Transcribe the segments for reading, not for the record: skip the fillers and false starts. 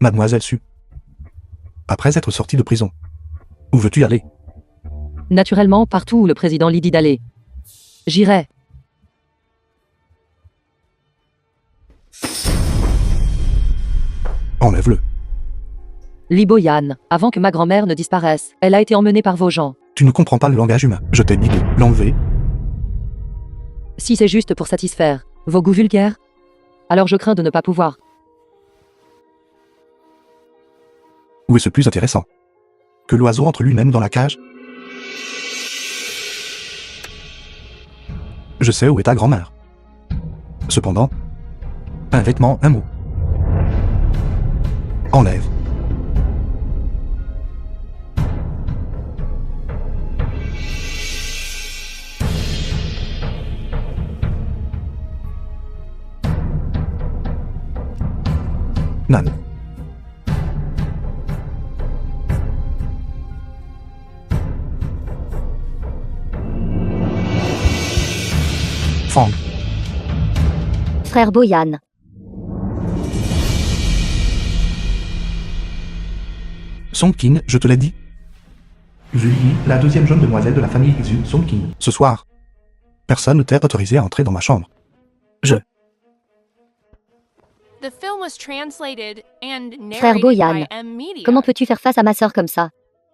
Mademoiselle Su. Après être sortie de prison. Où veux-tu aller? Naturellement, partout où le président Lee dit d'aller. J'irai. Enlève-le. Lee Boyan, avant que ma grand-mère ne disparaisse, elle a été emmenée par vos gens. Tu ne comprends pas le langage humain. Je t'ai dit de l'enlever. Si c'est juste pour satisfaire vos goûts vulgaires, alors je crains de ne pas pouvoir. Où est-ce plus intéressant? Que l'oiseau entre lui-même dans la cage? Je sais où est ta grand-mère. Cependant, un vêtement, un mot. Enlève. Nan. Fang. Frère Boyan. Songkin, je te l'ai dit. Julie, la deuxième jeune demoiselle de la famille Xu, Songkin. Ce soir, personne ne t'est autorisé à entrer dans ma chambre. Frère Boyan, comment peux-tu faire face à ma sœur comme ça?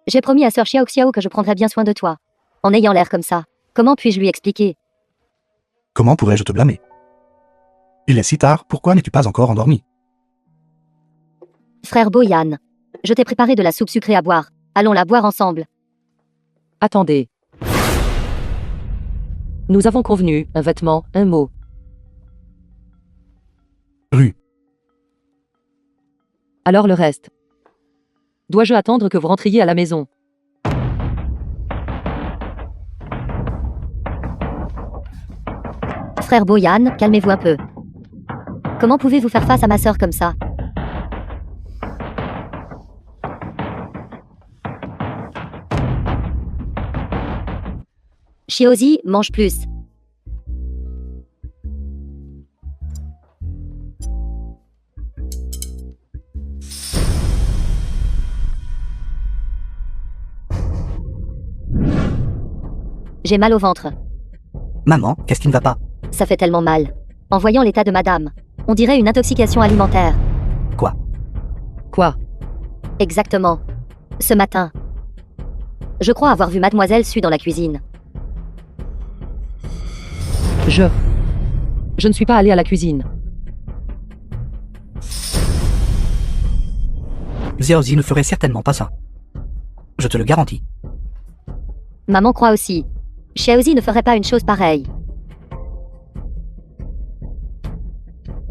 J'ai promis à sœur Xiao que je prendrais bien soin de toi. En ayant l'air comme ça, comment puis-je lui expliquer? Comment pourrais-je te blâmer? Il est si tard, pourquoi n'es-tu pas encore endormi? Frère Boyan, je t'ai préparé de la soupe sucrée à boire. Allons la boire ensemble. Attendez. Nous avons convenu, un vêtement, un mot. Rue. Alors le reste. Dois-je attendre que vous rentriez à la maison? Frère Boyan, calmez-vous un peu. Comment pouvez-vous faire face à ma sœur comme ça? Xiaozi, mange plus. J'ai mal au ventre. Maman, qu'est-ce qui ne va pas? Ça fait tellement mal. En voyant l'état de madame, on dirait une intoxication alimentaire. Quoi? Exactement. Ce matin. Je crois avoir vu mademoiselle Su dans la cuisine. Je ne suis pas allée à la cuisine. Xiaozi ne ferait certainement pas ça. Je te le garantis. Maman croit aussi. Xiaozi ne ferait pas une chose pareille.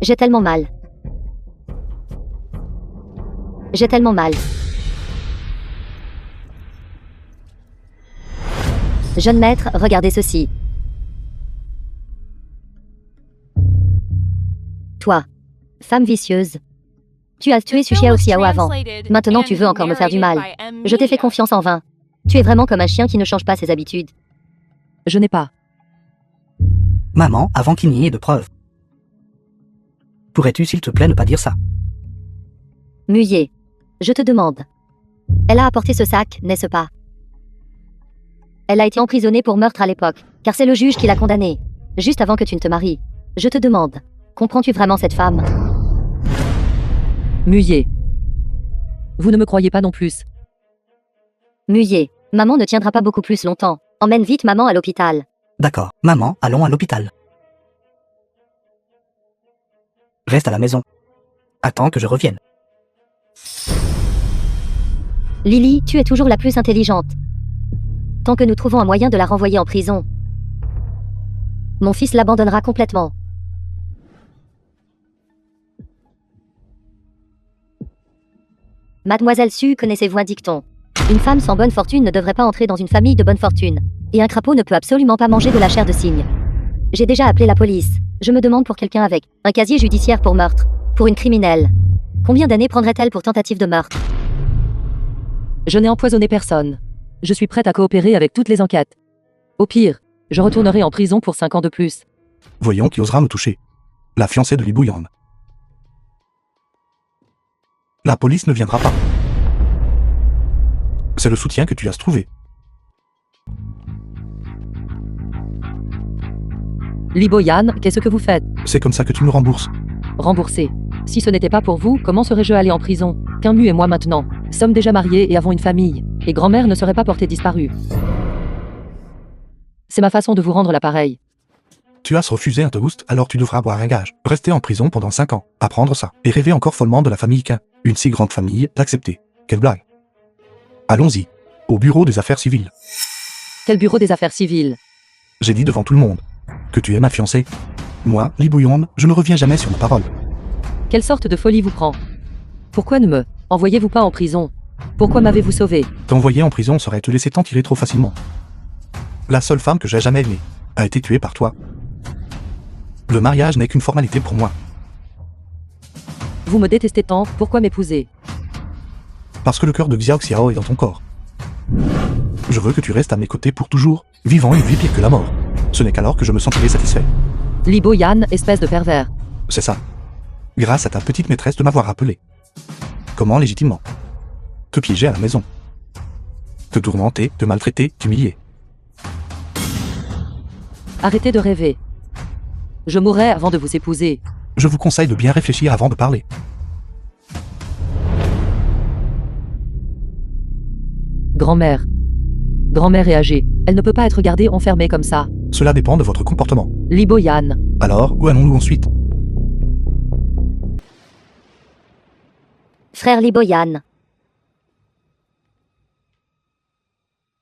J'ai tellement mal. J'ai tellement mal. Jeune maître, regardez ceci. Toi, femme vicieuse. Tu as tué Su Xiao avant. Maintenant tu veux encore me faire du mal. Je t'ai fait confiance en vain. Tu es vraiment comme un chien qui ne change pas ses habitudes. Je n'ai pas. Maman, avant qu'il n'y ait de preuves. Pourrais-tu, s'il te plaît, ne pas dire ça? Muyer. Je te demande. Elle a apporté ce sac, n'est-ce pas? Elle a été emprisonnée pour meurtre à l'époque, car c'est le juge qui l'a condamnée. Juste avant que tu ne te maries. Je te demande. Comprends-tu vraiment cette femme? Muyer. Vous ne me croyez pas non plus. Muyer. Maman ne tiendra pas beaucoup plus longtemps. Emmène vite maman à l'hôpital. D'accord, maman, allons à l'hôpital. Reste à la maison. Attends que je revienne. Lily, tu es toujours la plus intelligente. Tant que nous trouvons un moyen de la renvoyer en prison, mon fils l'abandonnera complètement. Mademoiselle Su, connaissez-vous un dicton? Une femme sans bonne fortune ne devrait pas entrer dans une famille de bonne fortune. Et un crapaud ne peut absolument pas manger de la chair de cygne. J'ai déjà appelé la police. Je me demande pour quelqu'un avec un casier judiciaire pour meurtre. Pour une criminelle. Combien d'années prendrait-elle pour tentative de meurtre? Je n'ai empoisonné personne. Je suis prête à coopérer avec toutes les enquêtes. Au pire, je retournerai en prison pour 5 ans de plus. Voyons qui osera me toucher. La fiancée de Li Boyan. La police ne viendra pas. C'est le soutien que tu as trouvé. Liboyan, qu'est-ce que vous faites? C'est comme ça que tu me rembourses. Remboursé. Si ce n'était pas pour vous, comment serais-je allé en prison? Camus et moi maintenant sommes déjà mariés et avons une famille. Et grand-mère ne serait pas portée disparue. C'est ma façon de vous rendre l'appareil. Tu as refusé un toast, alors tu devras boire un gage. Rester en prison pendant 5 ans, apprendre ça, et rêver encore follement de la famille qu'un. Une si grande famille, d'accepter. Quelle blague. Allons-y. Au bureau des affaires civiles. Quel bureau des affaires civiles? J'ai dit devant tout le monde que tu es ma fiancée. Moi, Liboyan, je ne reviens jamais sur ma parole. Quelle sorte de folie vous prend? Pourquoi ne me envoyez-vous pas en prison? Pourquoi m'avez-vous sauvé? T'envoyer en prison serait te laisser t'en tirer trop facilement. La seule femme que j'ai jamais aimée a été tuée par toi. Le mariage n'est qu'une formalité pour moi. Vous me détestez tant, pourquoi m'épouser? Parce que le cœur de Xiao Xiao est dans ton corps. Je veux que tu restes à mes côtés pour toujours, vivant une vie pire que la mort. Ce n'est qu'alors que je me sentirai satisfait. Liboyan, espèce de pervers. C'est ça. Grâce à ta petite maîtresse de m'avoir rappelé. Comment légitimement? Te piéger à la maison. Te tourmenter, te maltraiter, t'humilier. Arrêtez de rêver. Je mourrai avant de vous épouser. Je vous conseille de bien réfléchir avant de parler. Grand-mère. Grand-mère est âgée. Elle ne peut pas être gardée enfermée comme ça. Cela dépend de votre comportement. Liboyan. Alors, où allons-nous ensuite? Frère Liboyan.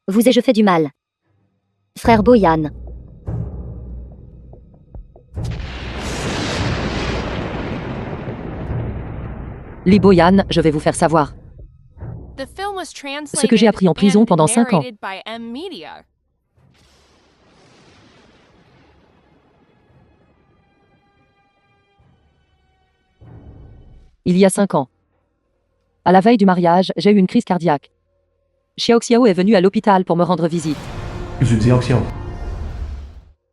Vous ai-je fait du mal? Frère Boyan. Liboyan, je vais vous faire savoir. Ce que j'ai appris en prison pendant 5 ans. Il y a 5 ans. À la veille du mariage, j'ai eu une crise cardiaque. Xiao Xiao est venu à l'hôpital pour me rendre visite. Xiao Xiao.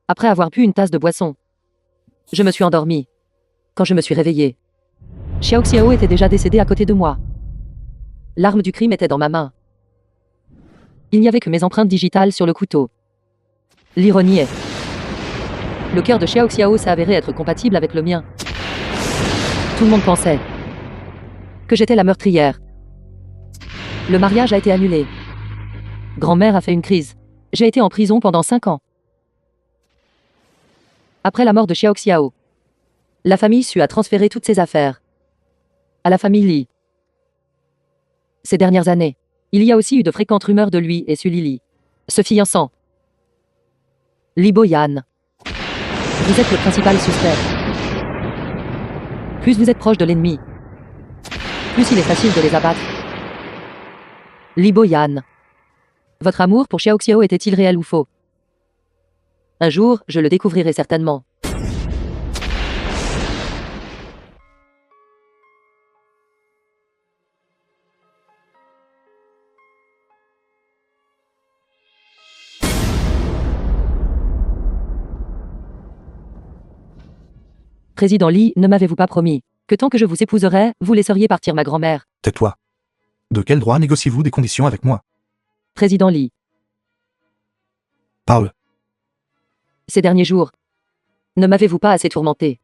Après avoir bu une tasse de boisson, je me suis endormi. Quand je me suis réveillé, Xiao Xiao était déjà décédé à côté de moi. L'arme du crime était dans ma main. Il n'y avait que mes empreintes digitales sur le couteau. L'ironie est... Le cœur de Xiao Xiao s'est avéré être compatible avec le mien. Tout le monde pensait que j'étais la meurtrière. Le mariage a été annulé. Grand-mère a fait une crise. J'ai été en prison pendant 5 ans. Après la mort de Xiao Xiao, la famille Su a transféré toutes ses affaires à la famille Li. Ces dernières années, il y a aussi eu de fréquentes rumeurs de lui et Su Lili, se fiançant. Liboyan. Vous êtes le principal suspect. Plus vous êtes proche de l'ennemi, plus il est facile de les abattre. Liboyan. Votre amour pour Xiao Xiao était-il réel ou faux? Un jour, je le découvrirai certainement. Président Li, ne m'avez-vous pas promis que tant que je vous épouserais, vous laisseriez partir ma grand-mère? Tais-toi. De quel droit négociez-vous des conditions avec moi? Président Li. Parle. Ces derniers jours, ne m'avez-vous pas assez tourmenté?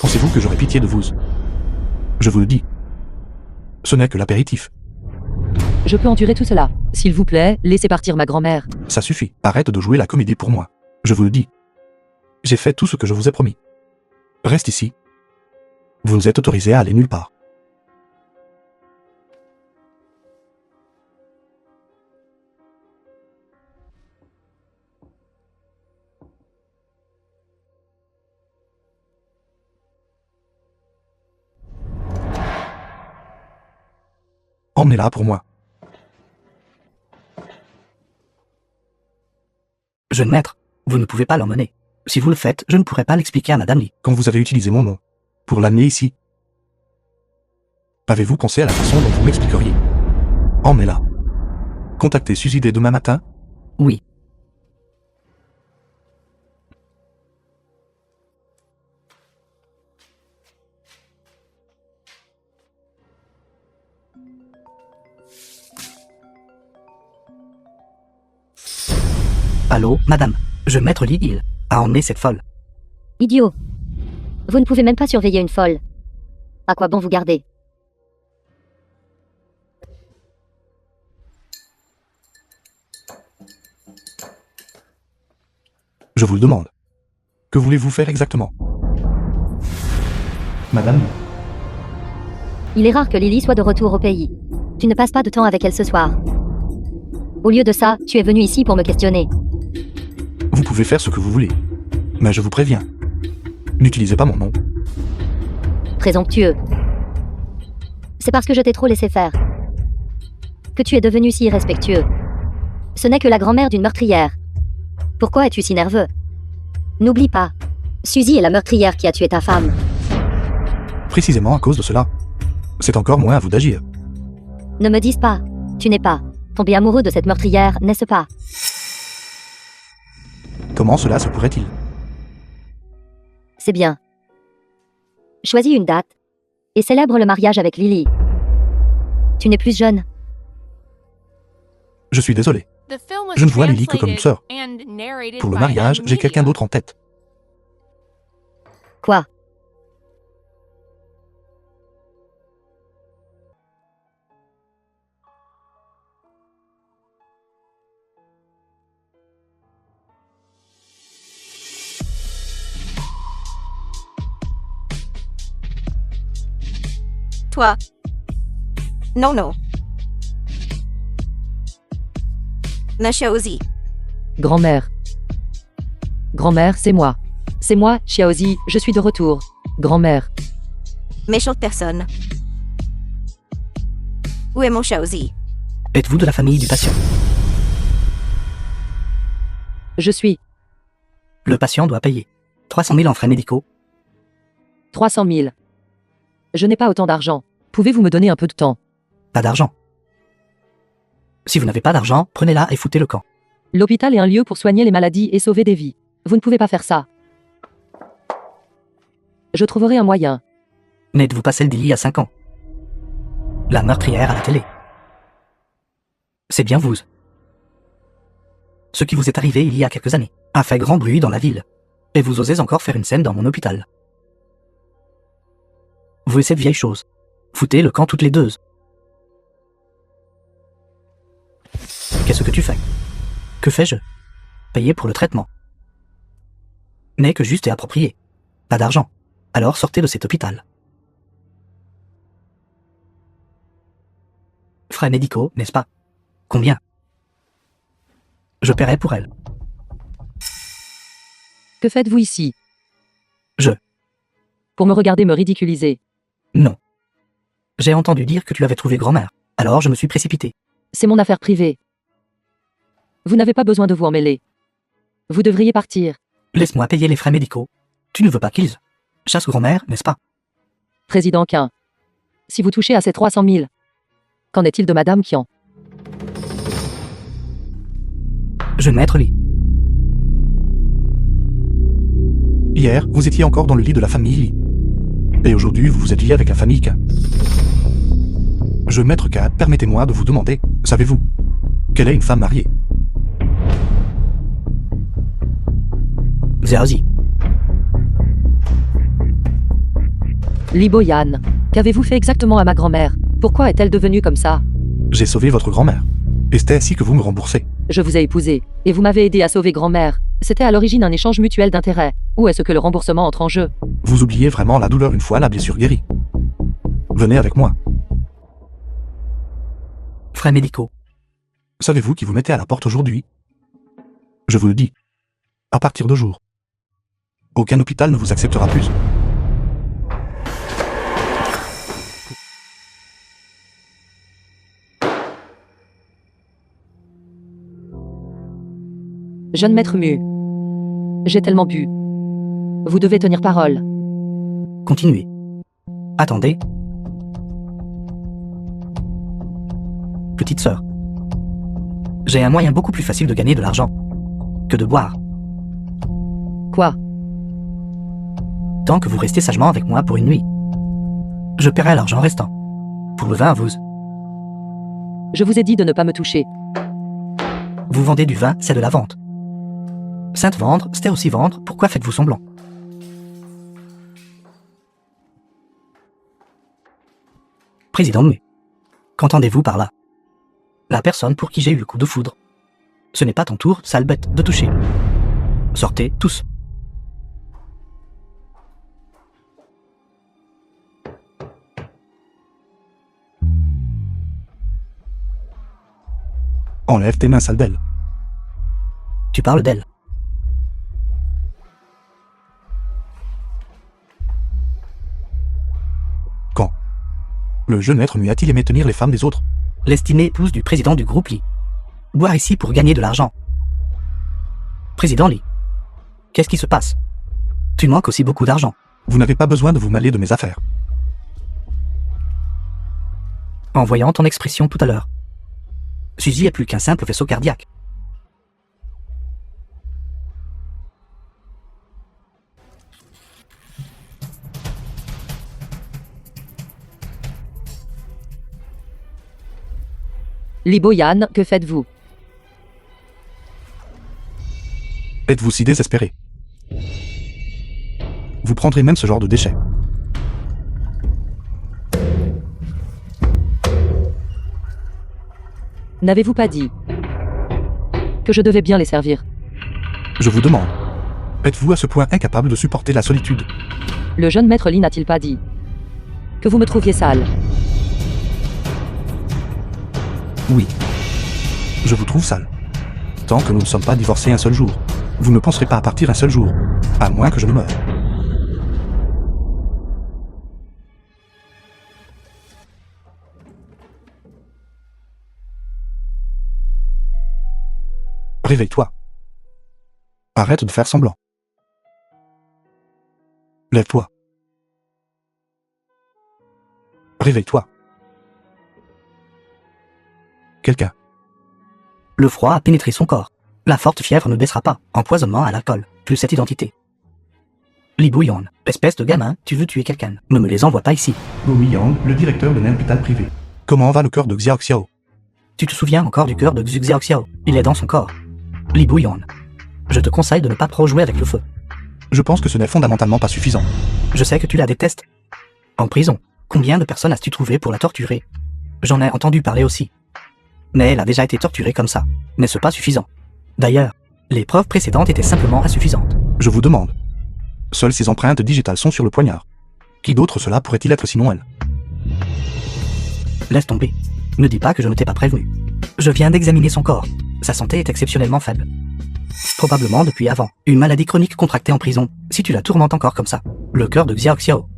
Pensez-vous que j'aurais pitié de vous? Je vous le dis. Ce n'est que l'apéritif. Je peux endurer tout cela. S'il vous plaît, laissez partir ma grand-mère. Ça suffit. Arrête de jouer la comédie pour moi. Je vous le dis. J'ai fait tout ce que je vous ai promis. Reste ici. Vous nous êtes autorisé à aller nulle part. Emmenez-la pour moi. Jeune maître, vous ne pouvez pas l'emmener. Si vous le faites, je ne pourrai pas l'expliquer à Madame Li. Quand vous avez utilisé mon nom pour l'amener ici, avez-vous pensé à la façon dont vous m'expliqueriez? Emmenez-la. Contactez Suzy dès demain matin. Oui. Allô, madame. Je maître Lily a emmené cette folle. Idiot. Vous ne pouvez même pas surveiller une folle. À quoi bon vous garder? Je vous le demande. Que voulez-vous faire exactement? Madame, Il est rare que Lily soit de retour au pays. Tu ne passes pas de temps avec elle ce soir. Au lieu de ça, tu es venu ici pour me questionner. vous pouvez faire ce que vous voulez. Mais je vous préviens. N'utilisez pas mon nom. Présomptueux. C'est parce que je t'ai trop laissé faire que tu es devenu si irrespectueux. Ce n'est que la grand-mère d'une meurtrière. Pourquoi es-tu si nerveux? N'oublie pas, Suzy est la meurtrière qui a tué ta femme. Précisément à cause de cela. C'est encore moins à vous d'agir. Ne me dises pas, tu n'es pas tombé amoureux de cette meurtrière, n'est-ce pas? Comment cela se pourrait-il? C'est bien. Choisis une date et célèbre le mariage avec Lily. Tu n'es plus jeune. Je suis désolé. Je ne vois Lily que comme une sœur. Pour le mariage, j'ai quelqu'un d'autre en tête. Quoi? Toi. Non, non. Xiaozi. Grand-mère. Grand-mère, c'est moi. C'est moi, Xiaozi, je suis de retour. Grand-mère. Méchante personne. Où est mon Xiaozi? Êtes-vous de la famille du patient? Je suis. Le patient doit payer 300 000 en frais médicaux. 300 000. Je n'ai pas autant d'argent. Pouvez-vous me donner un peu de temps? Pas d'argent. Si vous n'avez pas d'argent, prenez-la et foutez le camp. L'hôpital est un lieu pour soigner les maladies et sauver des vies. Vous ne pouvez pas faire ça. Je trouverai un moyen. N'êtes-vous pas celle d'il y a 5 ans? La meurtrière à la télé. C'est bien vous. Ce qui vous est arrivé il y a quelques années a fait grand bruit dans la ville. Et vous osez encore faire une scène dans mon hôpital. Vous et cette vieille chose. Foutez le camp toutes les deux. Qu'est-ce que tu fais? Que fais-je? Payer pour le traitement. N'est que juste et approprié. Pas d'argent. Alors sortez de cet hôpital. Frais médicaux, n'est-ce pas? Combien? Je paierai pour elle. Que faites-vous ici? Je. Pour me regarder me ridiculiser. Non. J'ai entendu dire que tu l'avais trouvée grand-mère. Alors je me suis précipité. C'est mon affaire privée. Vous n'avez pas besoin de vous en mêler. Vous devriez partir. Laisse-moi payer les frais médicaux. Tu ne veux pas qu'ils chassent grand-mère, n'est-ce pas? Président Quin. Si vous touchez à ces 300 000, qu'en est-il de Madame Qian? Je maître Lee. Hier, vous étiez encore dans le lit de la famille Lee. Et aujourd'hui, vous vous êtes lié avec la famille K. Je, maître K, permettez-moi de vous demander, savez-vous quelle est une femme mariée? Xiaozi. Li Boyan, qu'avez-vous fait exactement à ma grand-mère? Pourquoi est-elle devenue comme ça? J'ai sauvé votre grand-mère. Et c'est ainsi que vous me remboursez. Je vous ai épousé, et vous m'avez aidé à sauver grand-mère. C'était à l'origine un échange mutuel d'intérêts. Où est-ce que le remboursement entre en jeu? Vous oubliez vraiment la douleur une fois la blessure guérie. Venez avec moi. Frais médicaux. Savez-vous qui vous mettez à la porte aujourd'hui? Je vous le dis. À partir de jour. Aucun hôpital ne vous acceptera plus. Jeune maître Mu. J'ai tellement bu. Vous devez tenir parole. Continuez. Attendez. petite sœur. J'ai un moyen beaucoup plus facile de gagner de l'argent que de boire. Quoi? Tant que vous restez sagement avec moi pour une nuit, je paierai l'argent restant. Pour le vin, vous Je vous ai dit de ne pas me toucher. vendez du vin, c'est de la vente. Sainte vendre, c'est aussi vendre, pourquoi faites-vous semblant? Président Mue, qu'entendez-vous par là? La personne pour qui j'ai eu le coup de foudre. Ce n'est pas ton tour, sale bête, de toucher. Sortez, tous. Enlève tes mains, sale belle. Tu parles d'elle. Quand le jeune maître Mue a-t-il aimé tenir les femmes des autres? L'estimée épouse du président du groupe Lee. Boire ici pour gagner de l'argent. Président Lee, qu'est-ce qui se passe? Tu manques aussi beaucoup d'argent. Vous n'avez pas besoin de vous mêler de mes affaires. En voyant ton expression tout à l'heure, Suzy est plus qu'un simple vaisseau cardiaque. Liboyan, que faites-vous? Êtes-vous si désespéré? Vous prendrez même ce genre de déchets. N'avez-vous pas dit que je devais bien les servir? Je vous demande. Êtes-vous à ce point incapable de supporter la solitude? Le jeune maître Lee n'a-t-il pas dit que vous me trouviez sale? Oui. Je vous trouve sale. Tant que nous ne sommes pas divorcés un seul jour. Vous ne penserez pas à partir un seul jour. À moins que je ne meure. Réveille-toi. Arrête de faire semblant. Lève-toi. Réveille-toi. Quelqu'un. Le froid a pénétré son corps. La forte fièvre ne baissera pas. Empoisonnement à l'alcool, plus cette identité. Li Bouillon, espèce de gamin, tu veux tuer quelqu'un. Ne me les envoie pas ici. Go Yang, le directeur d'un hôpital privé. Comment va le cœur de Xiaoxiao? Tu te souviens encore du cœur de Xu Xiaoxiao? Il est dans son corps. Li Bouillon, je te conseille de ne pas trop jouer avec le feu. Je pense que ce n'est fondamentalement pas suffisant. Je sais que tu la détestes. En prison, combien de personnes as-tu trouvé pour la torturer? J'en ai entendu parler aussi. Mais elle a déjà été torturée comme ça. N'est-ce pas suffisant? D'ailleurs, les preuves précédentes étaient simplement insuffisantes. Je vous demande. Seules ces empreintes digitales sont sur le poignard. Qui d'autre cela pourrait-il être sinon elle? Laisse tomber. Ne dis pas que je ne t'ai pas prévenu. Je viens d'examiner son corps. Sa santé est exceptionnellement faible. Probablement depuis avant. Une maladie chronique contractée en prison. Si tu la tourmentes encore comme ça. Le cœur de Xiaoxiao.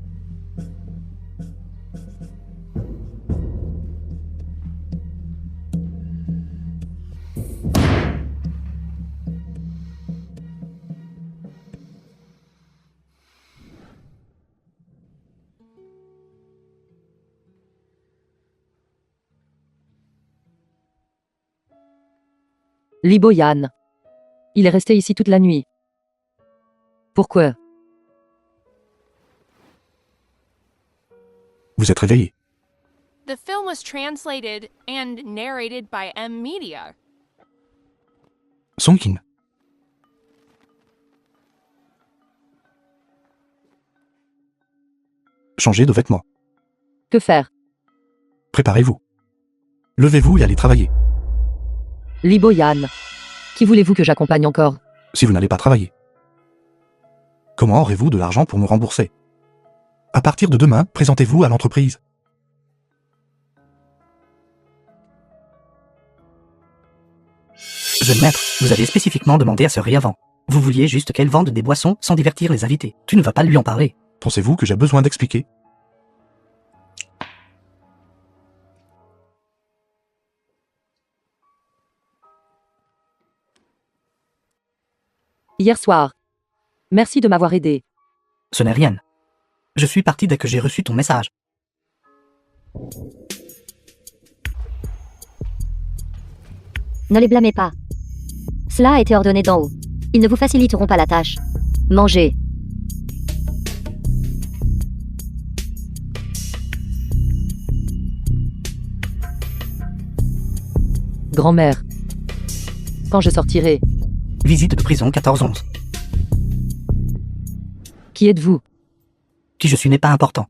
Liboyan. Il est resté ici toute la nuit. Pourquoi? Vous êtes réveillé. The film was translated and narrated by M Media. Songkin. Changez de vêtements. Que faire? Préparez-vous. Levez-vous et allez travailler. Liboyan. Qui voulez-vous que j'accompagne encore? Si vous n'allez pas travailler. Comment aurez-vous de l'argent pour me rembourser? À partir de demain, présentez-vous à l'entreprise. Jeune maître, vous avez spécifiquement demandé à Sœur Rie avant. Vous vouliez juste qu'elle vende des boissons sans divertir les invités. Tu ne vas pas lui en parler. Pensez-vous que j'ai besoin d'expliquer? Hier soir. Merci de m'avoir aidé. Ce n'est rien. Je suis parti dès que j'ai reçu ton message. Ne les blâmez pas. Cela a été ordonné d'en haut. Ils ne vous faciliteront pas la tâche. Mangez. Grand-mère. Quand je sortirai, Visite de prison 14-11. qui êtes-vous? Qui je suis n'est pas important.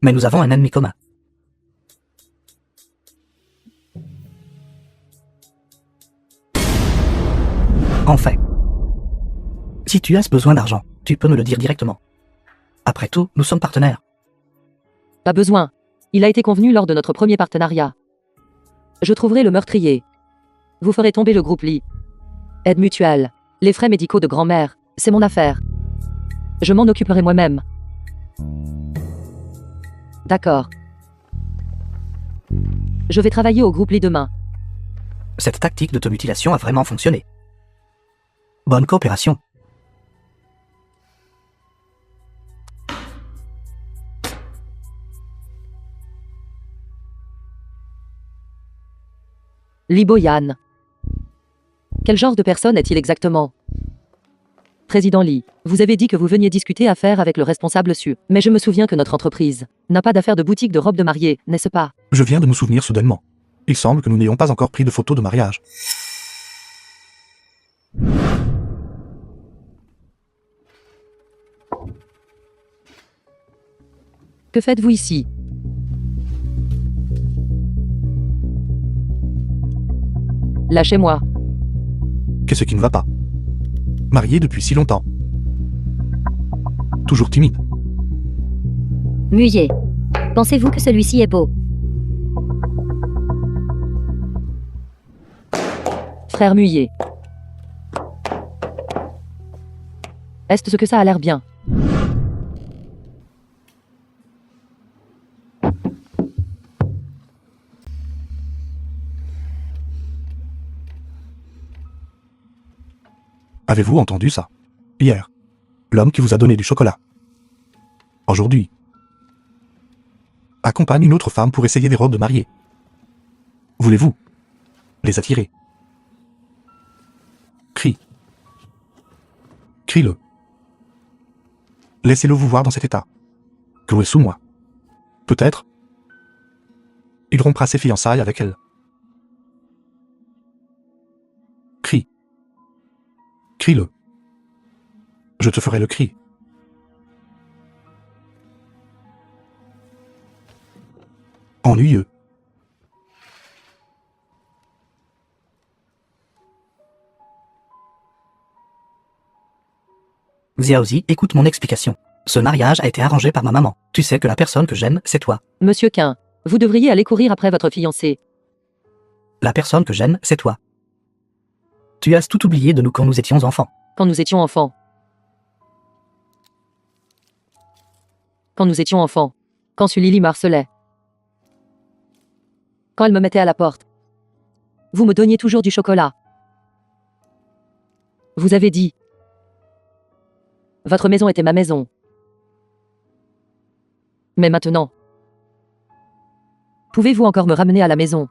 Mais nous avons un ennemi commun. En fait, si tu as besoin d'argent, tu peux me le dire directement. Après tout, nous sommes partenaires. Pas besoin. Il a été convenu lors de notre premier partenariat. Je trouverai le meurtrier. Vous ferez tomber le groupe Lee. Aide mutuelle. Les frais médicaux de grand-mère, c'est mon affaire. Je m'en occuperai moi-même. D'accord. Je vais travailler au groupe Lee demain. Cette tactique d'automutilation a vraiment fonctionné. Bonne coopération. Lee Boyan. Quel genre de personne est-il exactement? Président Lee, vous avez dit que vous veniez discuter affaires avec le responsable SU, mais je me souviens que notre entreprise n'a pas d'affaires de boutique de robes de mariée, n'est-ce pas? Je viens de me souvenir soudainement. Il semble que nous n'ayons pas encore pris de photos de mariage. Que faites-vous ici? Lâchez-moi. Qu'est-ce qui ne va pas? Marié depuis si longtemps. Toujours timide. Muyer. Pensez-vous que celui-ci est beau? Frère Muyer. Est-ce que ça a l'air bien? Avez-vous entendu ça? Hier. L'homme qui vous a donné du chocolat. Aujourd'hui. Accompagne une autre femme pour essayer des robes de mariée. Voulez-vous les attirer? Crie. Crie-le. Laissez-le vous voir dans cet état. Cloué sous moi. Peut-être. Il rompra ses fiançailles avec elle. Crie. Crie-le. Je te ferai le cri. Ennuyeux. Xiaozi, écoute mon explication. Ce mariage a été arrangé par ma maman. Tu sais que la personne que j'aime, c'est toi. Monsieur Quin, vous devriez aller courir après votre fiancé. La personne que j'aime, c'est toi. Tu as tout oublié de nous quand nous étions enfants. Quand nous étions enfants. Quand nous étions enfants. Quand Sully m'harcelait. Quand elle me mettait à la porte. Vous me donniez toujours du chocolat. Vous avez dit. Votre maison était ma maison. Mais maintenant. Pouvez-vous encore me ramener à la maison?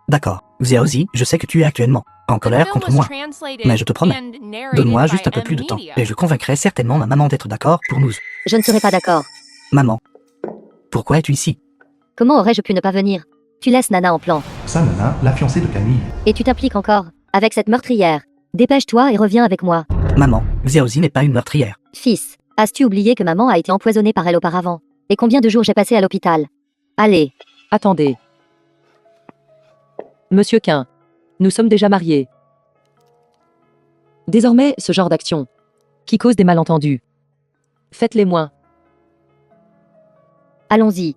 D'accord. Xiaozi, je sais que tu es actuellement en colère contre moi. Mais je te promets, donne-moi juste un peu plus de temps et je convaincrai certainement ma maman d'être d'accord pour nous. Je ne serai pas d'accord. Maman, pourquoi es-tu ici? Comment aurais-je pu ne pas venir? Tu laisses Nana en plan. Ça, Nana, la fiancée de Camille. Et tu t'impliques encore avec cette meurtrière. Dépêche-toi et reviens avec moi. Maman, Xiaozi n'est pas une meurtrière. Fils, as-tu oublié que maman a été empoisonnée par elle auparavant? Et combien de jours j'ai passé à l'hôpital? Allez. Attendez. Monsieur Quin, nous sommes déjà mariés. Désormais, ce genre d'action, qui cause des malentendus, faites-les moins. Allons-y.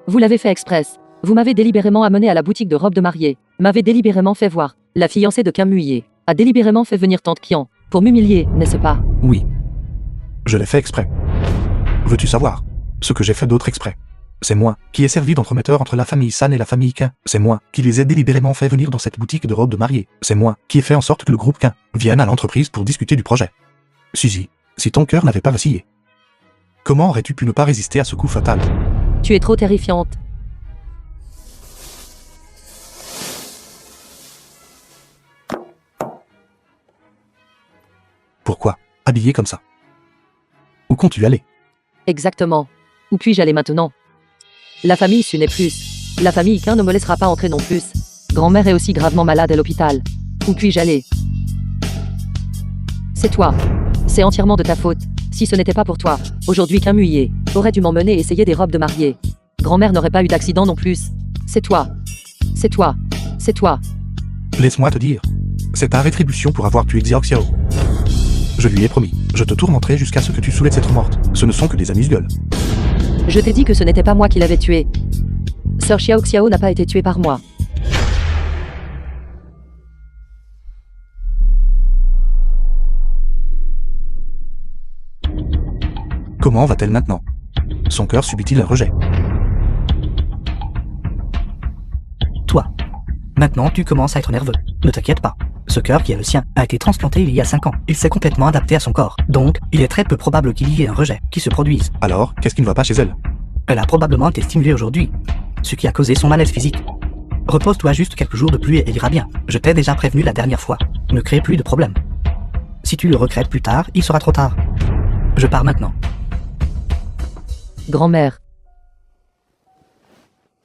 Vous l'avez fait express. Vous m'avez délibérément amené à la boutique de robes de mariée. m'avait délibérément fait voir. La fiancée de Kim Muye a délibérément fait venir tante Kian pour m'humilier, n'est-ce pas? Oui. Je l'ai fait exprès. Veux-tu savoir ce que j'ai fait d'autre exprès? C'est moi qui ai servi d'entremetteur entre la famille San et la famille Quin. C'est moi qui les ai délibérément fait venir dans cette boutique de robes de mariée. C'est moi qui ai fait en sorte que le groupe Quin vienne à l'entreprise pour discuter du projet. Suzy, si ton cœur n'avait pas vacillé, comment aurais-tu pu ne pas résister à ce coup fatal? Tu es trop terrifiante. Pourquoi habillée comme ça? Où comptes-tu aller? Exactement. Où puis-je aller maintenant? La famille Su n'est plus. La famille Quin ne me laissera pas entrer non plus. Grand-mère est aussi gravement malade à l'hôpital. Où puis-je aller? C'est toi. C'est entièrement de ta faute. Si ce n'était pas pour toi, aujourd'hui Kim Muye aurait dû m'emmener essayer des robes de mariée. Grand-mère n'aurait pas eu d'accident non plus. C'est toi. C'est toi. C'est toi. Laisse-moi te dire. C'est ta rétribution pour avoir tué Xiao Xiao. Je lui ai promis. Je te tourmenterai jusqu'à ce que tu soulèves cette morte. Ce ne sont que des amuse-gueules. Je t'ai dit que ce n'était pas moi qui l'avais tué. Sœur Xiao Xiao n'a pas été tuée par moi. Comment va-t-elle maintenant? Son cœur subit-il un rejet? Toi. Maintenant, tu commences à être nerveux. Ne t'inquiète pas. Ce cœur qui est le sien a été transplanté il y a 5 ans. Il s'est complètement adapté à son corps. Donc, il est très peu probable qu'il y ait un rejet qui se produise. Alors, qu'est-ce qui ne va pas chez elle? Elle a probablement été stimulée aujourd'hui, ce qui a causé son malaise physique. Repose-toi juste quelques jours de plus et ira bien. Je t'ai déjà prévenu la dernière fois. Ne crée plus de problème. Si tu le regrettes plus tard, il sera trop tard. Je pars maintenant. Grand-mère.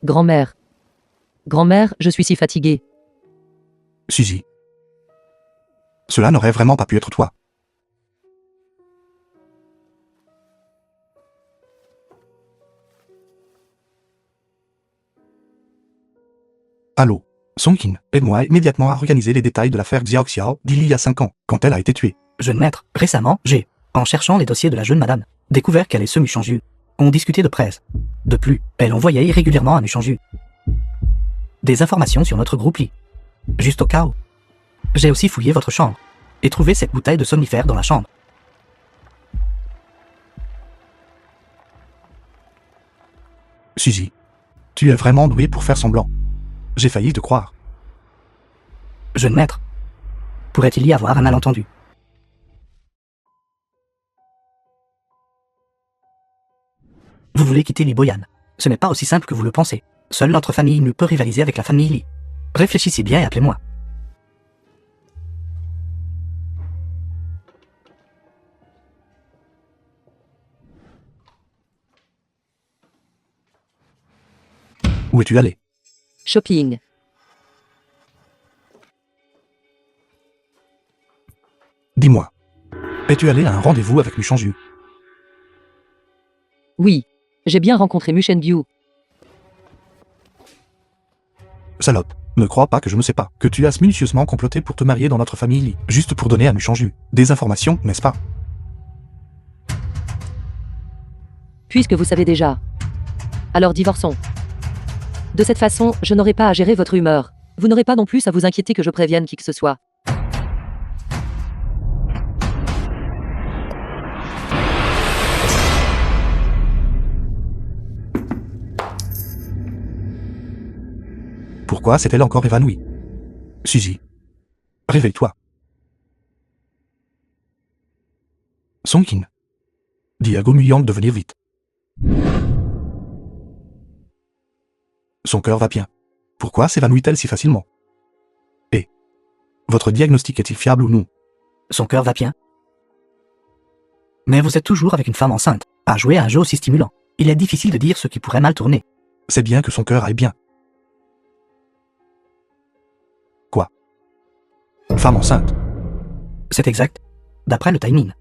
Grand-mère. Grand-mère, je suis si fatiguée. Suzy. Cela n'aurait vraiment pas pu être toi. Allô, Songkin, aide-moi immédiatement à organiser les détails de l'affaire Xiao Xiao d'il y a 5 ans, quand elle a été tuée. Jeune maître, récemment, j'ai, en cherchant les dossiers de la jeune madame, découvert qu'elle et ce Muchanju ont discuté de presse. De plus, elle envoyait irrégulièrement à Muchanju des informations sur notre groupe Li. Juste au cas où. J'ai aussi fouillé votre chambre et trouvé cette bouteille de somnifère dans la chambre. Suzy, tu es vraiment douée pour faire semblant. J'ai failli te croire. Jeune maître, pourrait-il y avoir un malentendu? Vous voulez quitter Li Boyan. Ce n'est pas aussi simple que vous le pensez. Seule notre famille ne peut rivaliser avec la famille Li. Réfléchissez bien et appelez-moi. Où es-tu allé? Shopping. Dis-moi. Es-tu allé à un rendez-vous avec Muchanju? Oui. J'ai bien rencontré Mushenbyu. Salope, ne crois pas que je ne sais pas que tu as minutieusement comploté pour te marier dans notre famille Li, juste pour donner à Muchanju des informations, n'est-ce pas? Puisque vous savez déjà. Alors divorçons. De cette façon, je n'aurai pas à gérer votre humeur. Vous n'aurez pas non plus à vous inquiéter que je prévienne qui que ce soit. Pourquoi s'est-elle encore évanouie? Suzy. Réveille-toi. Songkin. Dis à Gomuyang de venir vite. Son cœur va bien. Pourquoi s'évanouit-elle si facilement? Et votre diagnostic est-il fiable ou non? Son cœur va bien. Mais vous êtes toujours avec une femme enceinte, à jouer à un jeu aussi stimulant. Il est difficile de dire ce qui pourrait mal tourner. C'est bien que son cœur aille bien. Quoi? Femme enceinte? C'est exact. D'après le timing.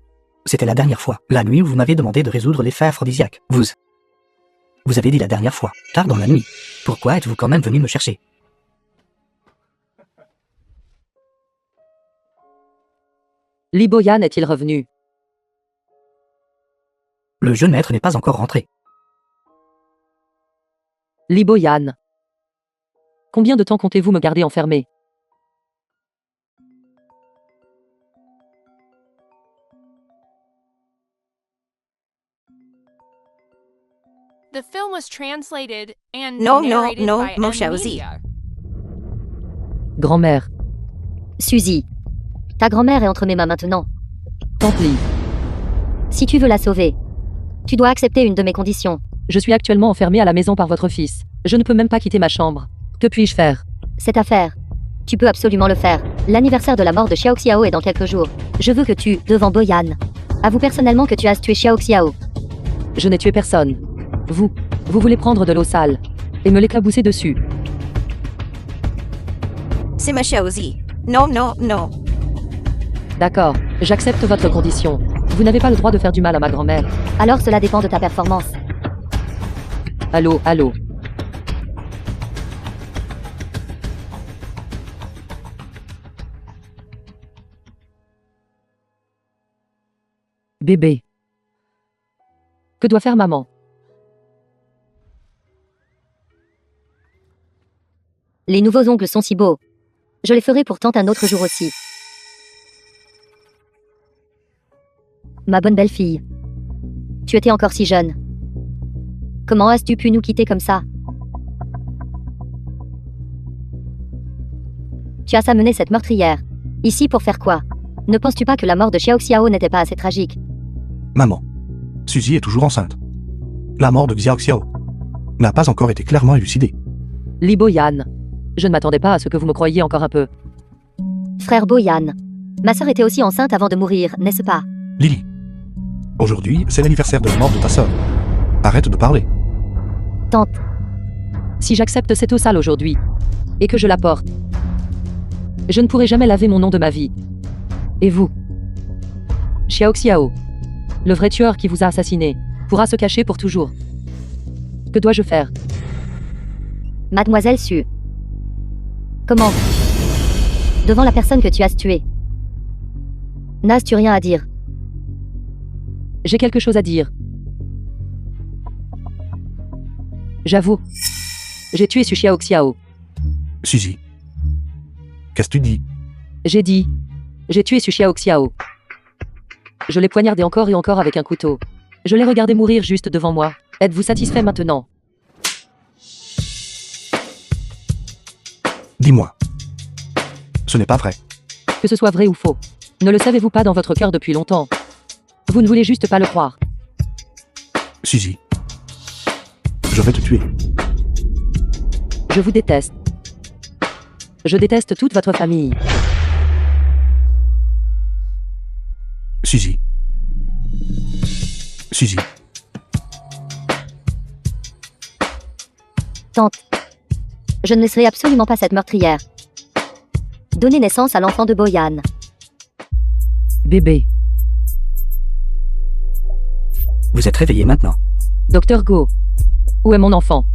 C'était la dernière fois, la nuit où vous m'avez demandé de résoudre l'effet aphrodisiaque. Vous avez dit la dernière fois, tard dans la nuit. Pourquoi êtes-vous quand même venu me chercher? Li Boyan est-il revenu? Le jeune maître n'est pas encore rentré. Li Boyan. Combien de temps comptez-vous me garder enfermé? The film was translated and No, no, narrated no, by Mo M Shauzi. Media. Grand-mère, Suzy. Ta grand-mère est entre mes mains maintenant. tante Lee, Si tu veux la sauver, tu dois accepter une de mes conditions. je suis actuellement enfermée à la maison par votre fils. Je ne peux même pas quitter ma chambre. Que puis-je faire? Cette affaire. Tu peux absolument le faire. L'anniversaire de la mort de Xiao Xiao est dans quelques jours. Je veux que tu, devant Boyan, avoues personnellement que tu as tué Xiao Xiao. Je n'ai tué personne. Vous voulez prendre de l'eau sale et me l'éclabousser dessus. C'est ma Shauzi. Non, non, non. D'accord, j'accepte votre condition. Vous n'avez pas le droit de faire du mal à ma grand-mère. Alors cela dépend de ta performance. Allô, allô. Bébé. Que doit faire maman? Les nouveaux ongles sont si beaux. Je les ferai pourtant un autre jour aussi. Ma bonne belle-fille. Tu étais encore si jeune. Comment as-tu pu nous quitter comme ça? Tu as amené cette meurtrière. Ici pour faire quoi? Ne penses-tu pas que la mort de Xiao Xiao n'était pas assez tragique? Maman. Suzy est toujours enceinte. La mort de Xiao Xiao n'a pas encore été clairement élucidée. Li Boyan. Je ne m'attendais pas à ce que vous me croyiez encore un peu. Frère Boyan. Ma sœur était aussi enceinte avant de mourir, n'est-ce pas? Lily. Aujourd'hui, c'est l'anniversaire de la mort de ta sœur. Arrête de parler. Tante. Si j'accepte cette eau sale aujourd'hui, et que je la porte, je ne pourrai jamais laver mon nom de ma vie. Et vous? Xiao Xiao, le vrai tueur qui vous a assassiné, pourra se cacher pour toujours. Que dois-je faire? Mademoiselle Su. Comment? Devant la personne que tu as tuée. N'as-tu rien à dire? J'ai quelque chose à dire. J'avoue. J'ai tué ce Xiao Xiao. Suzy. Qu'est-ce que tu dis? J'ai dit. J'ai tué ce Xiao Xiao. Je l'ai poignardé encore et encore avec un couteau. Je l'ai regardé mourir juste devant moi. Êtes-vous satisfait maintenant? Dis-moi. Ce n'est pas vrai. Que ce soit vrai ou faux. Ne le savez-vous pas dans votre cœur depuis longtemps? Vous ne voulez juste pas le croire. Suzy. Je vais te tuer. Je vous déteste. Je déteste toute votre famille. Suzy. Suzy. Tante. Je ne laisserai absolument pas cette meurtrière donner naissance à l'enfant de Boyan. Bébé. Vous êtes réveillé maintenant. Docteur Go. Où est mon enfant?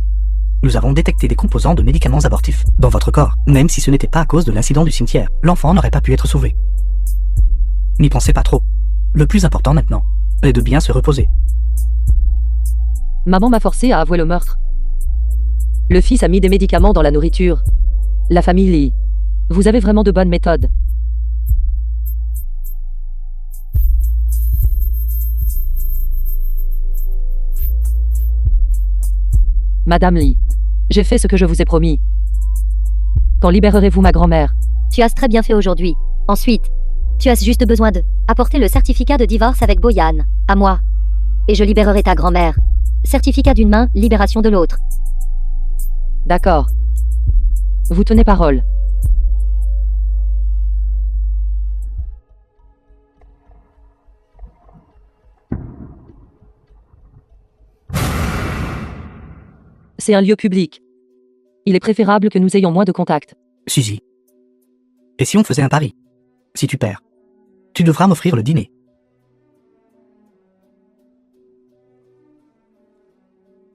Nous avons détecté des composants de médicaments abortifs dans votre corps, même si ce n'était pas à cause de l'incident du cimetière. L'enfant n'aurait pas pu être sauvé. N'y pensez pas trop. Le plus important maintenant est de bien se reposer. Maman m'a forcé à avouer le meurtre. Le fils a mis des médicaments dans la nourriture. La famille Lee. Vous avez vraiment de bonnes méthodes. Madame Lee, j'ai fait ce que je vous ai promis. Quand libérerez-vous ma grand-mère? Tu as très bien fait aujourd'hui. Ensuite, tu as juste besoin de apporter le certificat de divorce avec Boyan, à moi. Et je libérerai ta grand-mère. Certificat d'une main, libération de l'autre. D'accord. Vous tenez parole. C'est un lieu public. Il est préférable que nous ayons moins de contacts. Suzy. Et si on faisait un pari? Si tu perds, tu devras m'offrir le dîner.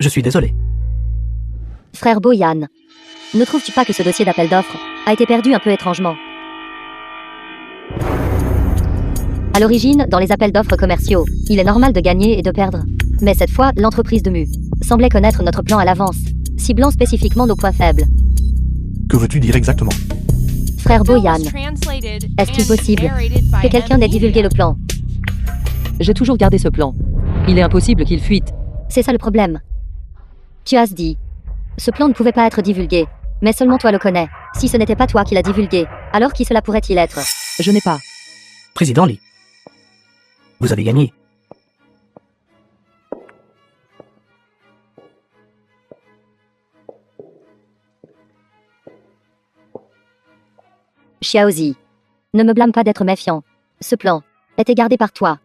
Je suis désolé. Frère Boyan. Ne trouves-tu pas que ce dossier d'appel d'offres a été perdu un peu étrangement? À l'origine, dans les appels d'offres commerciaux, il est normal de gagner et de perdre. Mais cette fois, l'entreprise de Mu semblait connaître notre plan à l'avance, ciblant spécifiquement nos points faibles. Que veux-tu dire exactement? Frère The film was Boyan, translated est-ce qu'il and possible narrated by que quelqu'un M. ait divulgué le plan? J'ai toujours gardé ce plan. Il est impossible qu'il fuite. C'est ça le problème. Tu as dit. Ce plan ne pouvait pas être divulgué. Mais seulement toi le connais. Si ce n'était pas toi qui l'as divulgué, alors qui cela pourrait-il être? Je n'ai pas. Président Lee. Vous avez gagné. Xiaozi. Ne me blâme pas d'être méfiant. Ce plan était gardé par toi.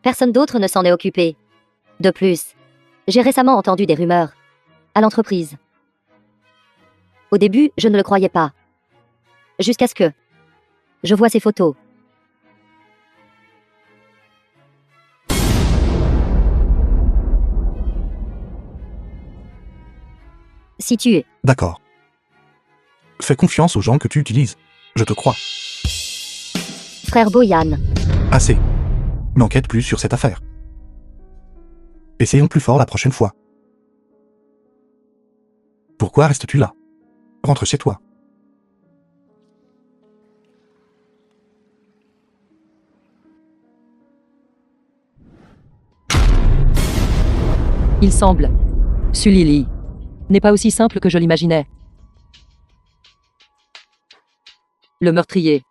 Personne d'autre ne s'en est occupé. De plus, j'ai récemment entendu des rumeurs. À l'entreprise. Au début, je ne le croyais pas. Jusqu'à ce que je vois ces photos. Si tu es... D'accord. Fais confiance aux gens que tu utilises. Je te crois. Frère Boyan, Assez. N'enquête plus sur cette affaire. Essayons plus fort la prochaine fois. Pourquoi restes-tu là? Rentre chez toi. Il semble. Sulili n'est pas aussi simple que je l'imaginais. Le meurtrier.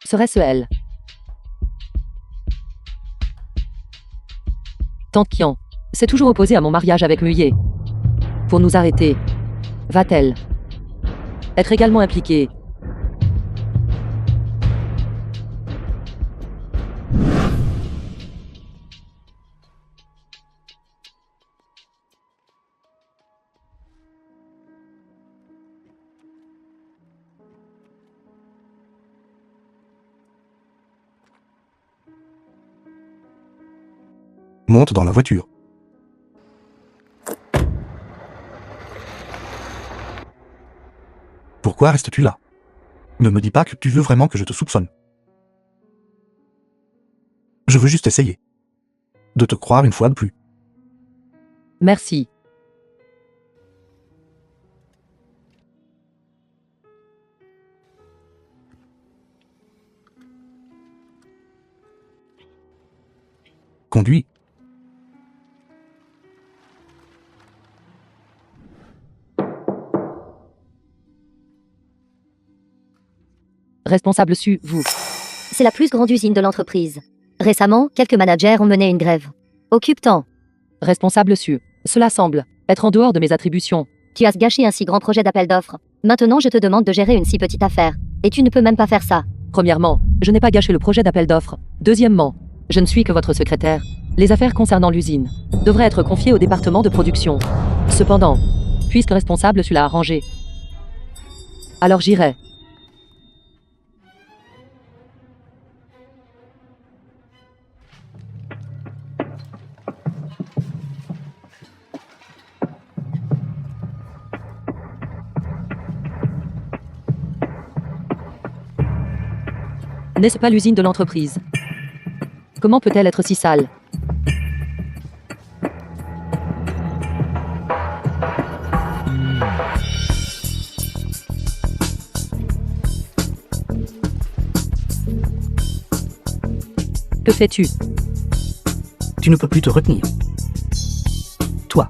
Serait-ce elle? Tante Kian s'est toujours opposée à mon mariage avec Muye. Pour nous arrêter. Va-t-elle être également impliquée? Monte dans la voiture. Pourquoi restes-tu là? Ne me dis pas que tu veux vraiment que je te soupçonne. Je veux juste essayer. De te croire une fois de plus. Merci. Conduis. Responsable su, vous. c'est la plus grande usine de l'entreprise. Récemment, quelques managers ont mené une grève. Occupe-t'en. Responsable su. Cela semble être en dehors de mes attributions. Tu as gâché un si grand projet d'appel d'offres. Maintenant, je te demande de gérer une si petite affaire. Et tu ne peux même pas faire ça. Premièrement, je n'ai pas gâché le projet d'appel d'offres. Deuxièmement, je ne suis que votre secrétaire. Les affaires concernant l'usine devraient être confiées au département de production. Cependant, puisque responsable su l'a arrangé, alors j'irai. N'est-ce pas l'usine de l'entreprise? Comment peut-elle être si sale? Que fais-tu? Tu ne peux plus te retenir. Toi,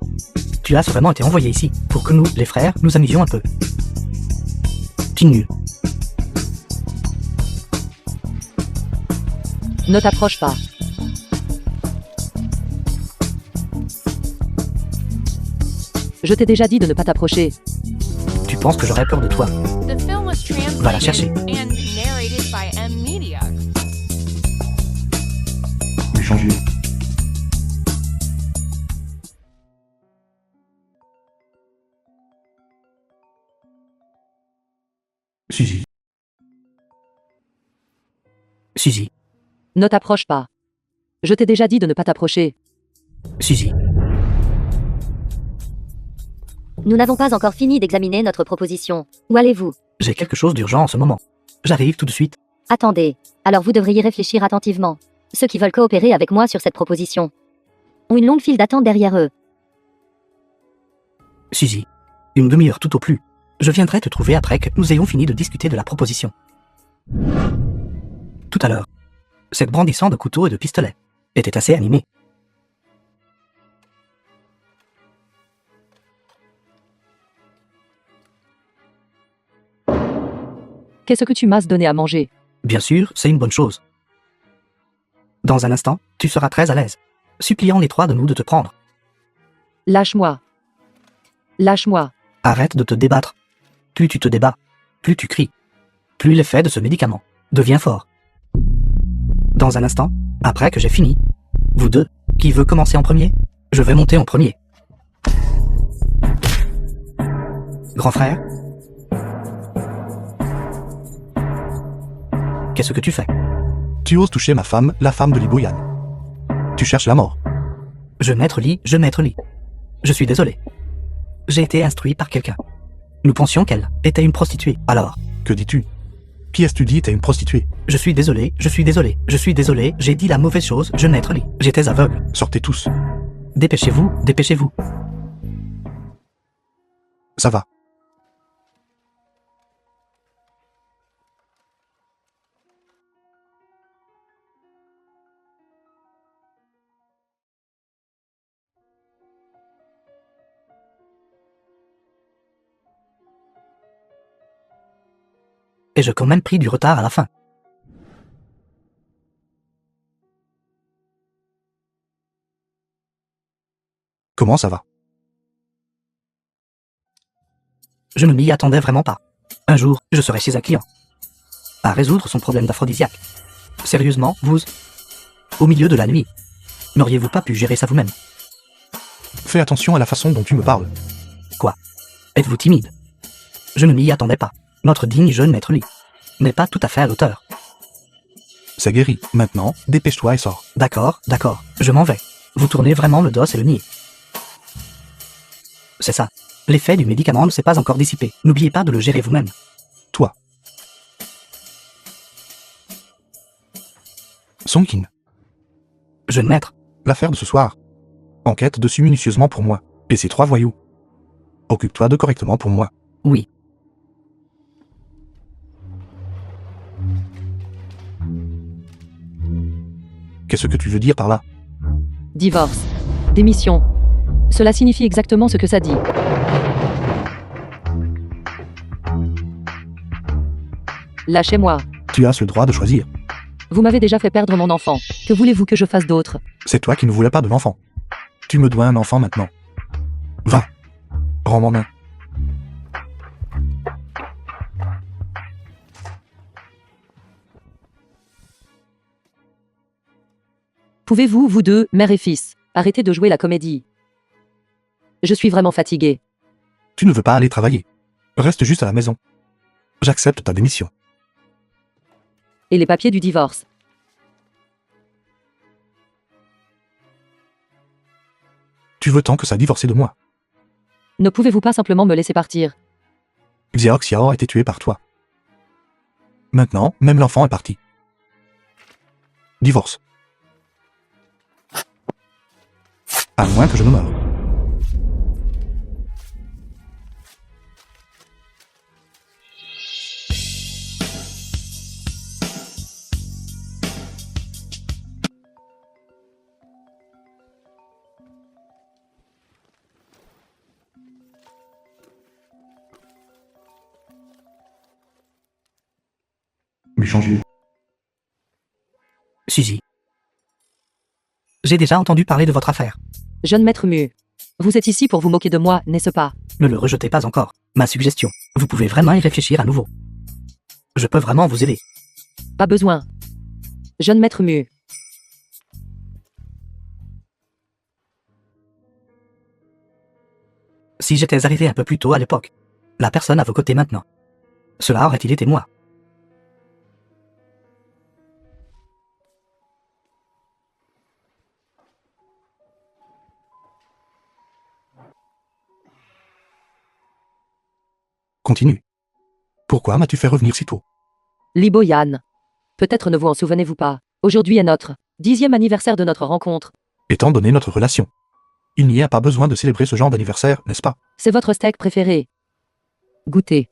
tu as vraiment été envoyé ici pour que nous, les frères, nous amusions un peu. Tu es nul. Ne t'approche pas. Je t'ai déjà dit de ne pas t'approcher. Tu penses que j'aurais peur de toi? The film was Va la chercher. translated and narrated by M Media. Changer. Suzy. Suzy, Ne t'approche pas. Je t'ai déjà dit de ne pas t'approcher. Suzy, Nous n'avons pas encore fini d'examiner notre proposition. Où allez-vous? j'ai quelque chose d'urgent en ce moment. J'arrive tout de suite. Attendez. Alors vous devriez réfléchir attentivement. Ceux qui veulent coopérer avec moi sur cette proposition ont une longue file d'attente derrière eux. Suzy, une demi-heure tout au plus. Je viendrai te trouver après que nous ayons fini de discuter de la proposition. Tout à l'heure, cette brandissant de couteaux et de pistolets était assez animée. Qu'est-ce que tu m'as donné à manger? Bien sûr, c'est une bonne chose. Dans un instant, tu seras très à l'aise, suppliant les trois de nous de te prendre. Lâche-moi. Lâche-moi. Arrête de te débattre. Plus tu te débats, plus tu cries. Plus l'effet de ce médicament devient fort. Dans un instant, après que j'ai fini, vous deux, qui veut commencer en premier? Je vais monter en premier. Grand frère? Qu'est-ce que tu fais? Tu oses toucher ma femme, la femme de Liboyan. Tu cherches la mort. Je maître Lee. Je suis désolé. J'ai été instruit par quelqu'un. Nous pensions qu'elle était une prostituée. Alors, Que dis-tu? Qui est-ce que tu dis était une prostituée? je suis désolé, j'ai dit la mauvaise chose, je maître Lee. J'étais aveugle. Sortez tous. Dépêchez-vous, dépêchez-vous. Ça va. Et j'ai quand même pris du retard à la fin. Comment ça va? Je ne m'y attendais vraiment pas. Un jour, je serai chez un client. À résoudre son problème d'aphrodisiaque. Sérieusement, vous, au milieu de la nuit, n'auriez-vous pas pu gérer ça vous-même? Fais attention à la façon dont tu me parles. Quoi? Êtes-vous timide? Je ne m'y attendais pas. Notre digne jeune maître Lee n'est pas tout à fait à l'auteur. C'est guéri. Maintenant, dépêche-toi et sors. D'accord, je m'en vais. Vous tournez vraiment le dos et le nier. C'est ça. L'effet du médicament ne s'est pas encore dissipé. N'oubliez pas de le gérer vous-même. Toi. Songkin. Jeune maître, L'affaire de ce soir. Enquête dessus minutieusement pour moi. Et ces trois voyous. Occupe-toi de correctement pour moi. oui. Qu'est-ce que tu veux dire par là? Divorce. Démission. Cela signifie exactement ce que ça dit. Lâchez-moi. Tu as le droit de choisir. Vous m'avez déjà fait perdre mon enfant. Que voulez-vous que je fasse d'autre? C'est toi qui ne voulais pas de l'enfant. Tu me dois un enfant maintenant. Va. Rends mon main. Pouvez-vous, vous deux, mère et fils, arrêter de jouer la comédie? Je suis vraiment fatigué. Tu ne veux pas aller travailler. Reste juste à la maison. J'accepte ta démission. Et les papiers du divorce? Tu veux tant que ça divorcer de moi. Ne pouvez-vous pas simplement me laisser partir? Xiao Xiao a été tué par toi. Maintenant, même l'enfant est parti. Divorce. À moins que je ne meure. Mais changer. Suzy. J'ai déjà entendu parler de votre affaire. Jeune maître Mu. Vous êtes ici pour vous moquer de moi, n'est-ce pas? Ne le rejetez pas encore. Ma suggestion. Vous pouvez vraiment y réfléchir à nouveau. Je peux vraiment vous aider. Pas besoin. Jeune maître Mu. Si j'étais arrivé un peu plus tôt à l'époque, la personne à vos côtés maintenant, cela aurait-il été moi? Continue. Pourquoi m'as-tu fait revenir si tôt? Libo Yan. Peut-être ne vous en souvenez-vous pas. Aujourd'hui est notre 10e anniversaire de notre rencontre. Étant donné notre relation. Il n'y a pas besoin de célébrer ce genre d'anniversaire, n'est-ce pas? C'est votre steak préféré. Goûter.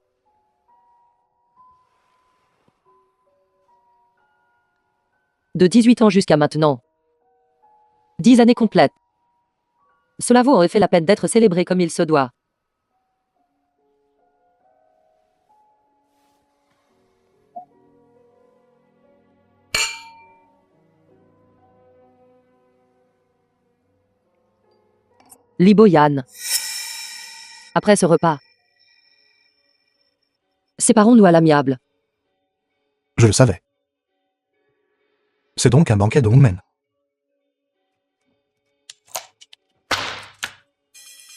De 18 ans jusqu'à maintenant. 10 années complètes. Cela vaut en effet la peine d'être célébré comme il se doit. Liboyan. Après ce repas. Séparons-nous à l'amiable. Je le savais. C'est donc un banquet de Hongmen.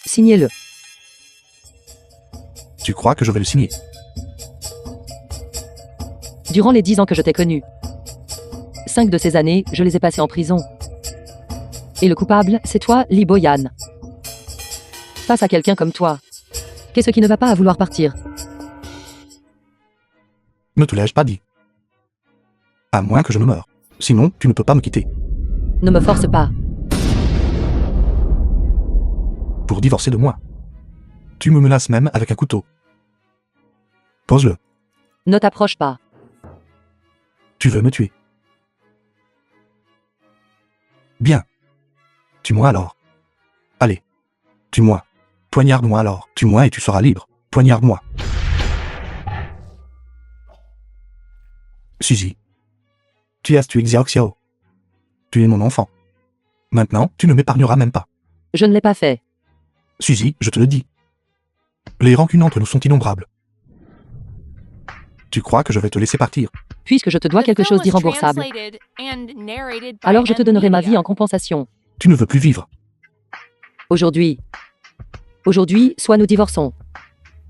Signez-le. Tu crois que je vais le signer? Durant les 10 ans que je t'ai connu. 5 de ces années, je les ai passées en prison. Et le coupable, c'est toi, Liboyan. Face à quelqu'un comme toi. Qu'est-ce qui ne va pas à vouloir partir? Ne te l'ai-je pas dit? À moins que je ne meure. Sinon, tu ne peux pas me quitter. Ne me force pas. Pour divorcer de moi. Tu me menaces même avec un couteau. Pose-le. Ne t'approche pas. Tu veux me tuer. Bien. Tue-moi alors. Allez. Tue-moi. Poignarde-moi alors. Tue-moi et tu seras libre. Poignarde-moi. Suzy. Tu as tué Xiao Xiao. Tu es mon enfant. Maintenant, tu ne m'épargneras même pas. Je ne l'ai pas fait. Suzy, je te le dis. Les rancunes entre nous sont innombrables. Tu crois que je vais te laisser partir? Puisque je te dois The quelque film chose was d'irremboursable, translated and narrated by alors je te M. donnerai ma Media. vie en compensation. Tu ne veux plus vivre. Aujourd'hui, soit nous divorçons,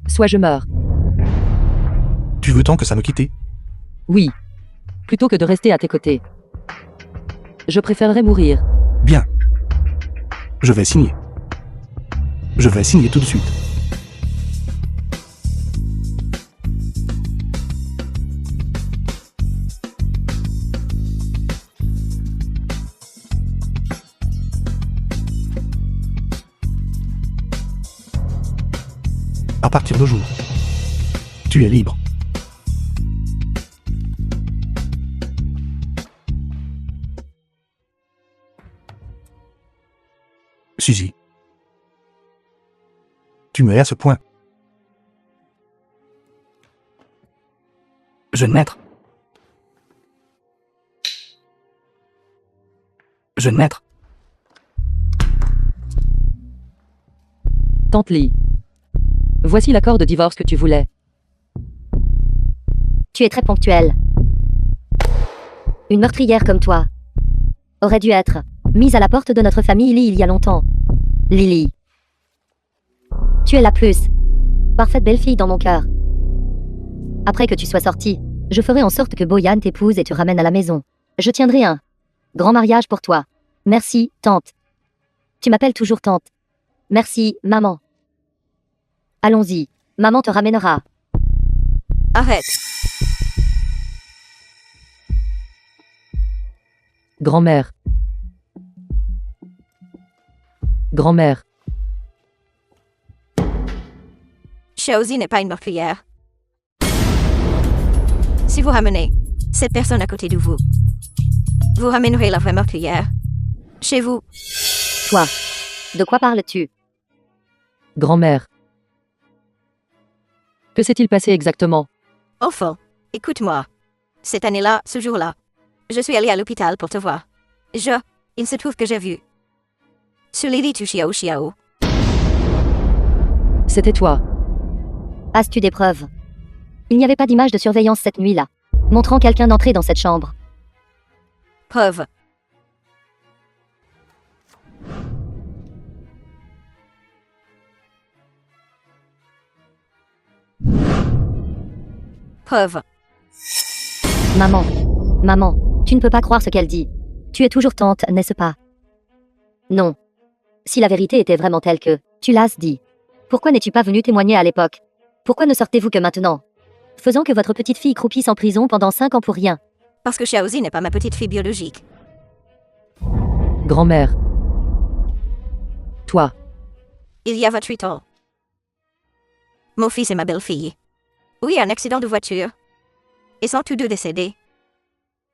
soit je meurs. Tu veux tant que ça me quitter? Oui. Plutôt que de rester à tes côtés. Je préférerais mourir. Bien. Je vais signer. Je vais signer tout de suite. À partir d'aujourd'hui, tu es libre. Suzy. Tu me hais à ce point. Jeune maître. Jeune maître. Tante Lee. Voici l'accord de divorce que tu voulais. Tu es très ponctuelle. Une meurtrière comme toi aurait dû être mise à la porte de notre famille Lee il y a longtemps. Lily. Tu es la plus parfaite belle-fille dans mon cœur. Après que tu sois sortie, je ferai en sorte que Boyan t'épouse et te ramène à la maison. Je tiendrai un grand mariage pour toi. Merci, tante. Tu m'appelles toujours tante. Merci, maman. Allons-y. Maman te ramènera. Arrête. Grand-mère. Grand-mère. Shaozi n'est pas une meurtrière. Si vous ramenez cette personne à côté de vous, vous ramènerez la vraie meurtrière chez vous. Toi. De quoi parles-tu? Grand-mère. Que s'est-il passé exactement? Enfin, écoute-moi. Cette année-là, ce jour-là, je suis allée à l'hôpital pour te voir. Il se trouve que j'ai vu sur Lily tu Xiao Xiao. C'était toi. As-tu des preuves? Il n'y avait pas d'image de surveillance cette nuit-là, montrant quelqu'un d'entrer dans cette chambre. Preuve. Preuve. Maman, tu ne peux pas croire ce qu'elle dit. Tu es toujours tante, n'est-ce pas? Non. Si la vérité était vraiment telle que tu l'as dit, pourquoi n'es-tu pas venu témoigner à l'époque? Pourquoi ne sortez-vous que maintenant? Faisant que votre petite fille croupisse en prison pendant 5 ans pour rien. Parce que Shaozi n'est pas ma petite fille biologique. Grand-mère. Toi. Il y a 28 ans. Mon fils et ma belle-fille. Oui, un accident de voiture. Ils sont tous deux décédés.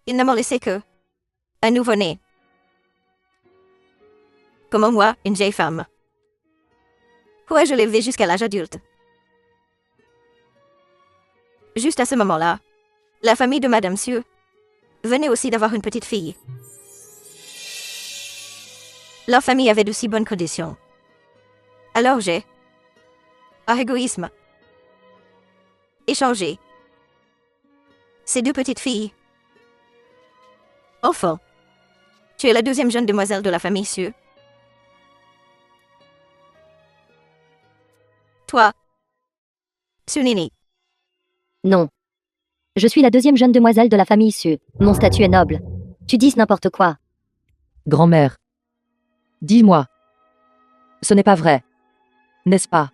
Ils ne m'ont laissé que un nouveau-né. Comme moi, une vieille femme. Pourrais-je l'élever jusqu'à l'âge adulte? Juste à ce moment-là, la famille de Madame Sieu venait aussi d'avoir une petite fille. Leur famille avait de si bonnes conditions. Alors j'ai, par égoïsme, échangé ces deux petites filles. Enfin, tu es la deuxième jeune demoiselle de la famille Sieu. Toi, Sunini. Non. Je suis la deuxième jeune demoiselle de la famille issue. Mon statut est noble. Tu dis n'importe quoi. Grand-mère. Dis-moi. Ce n'est pas vrai. N'est-ce pas?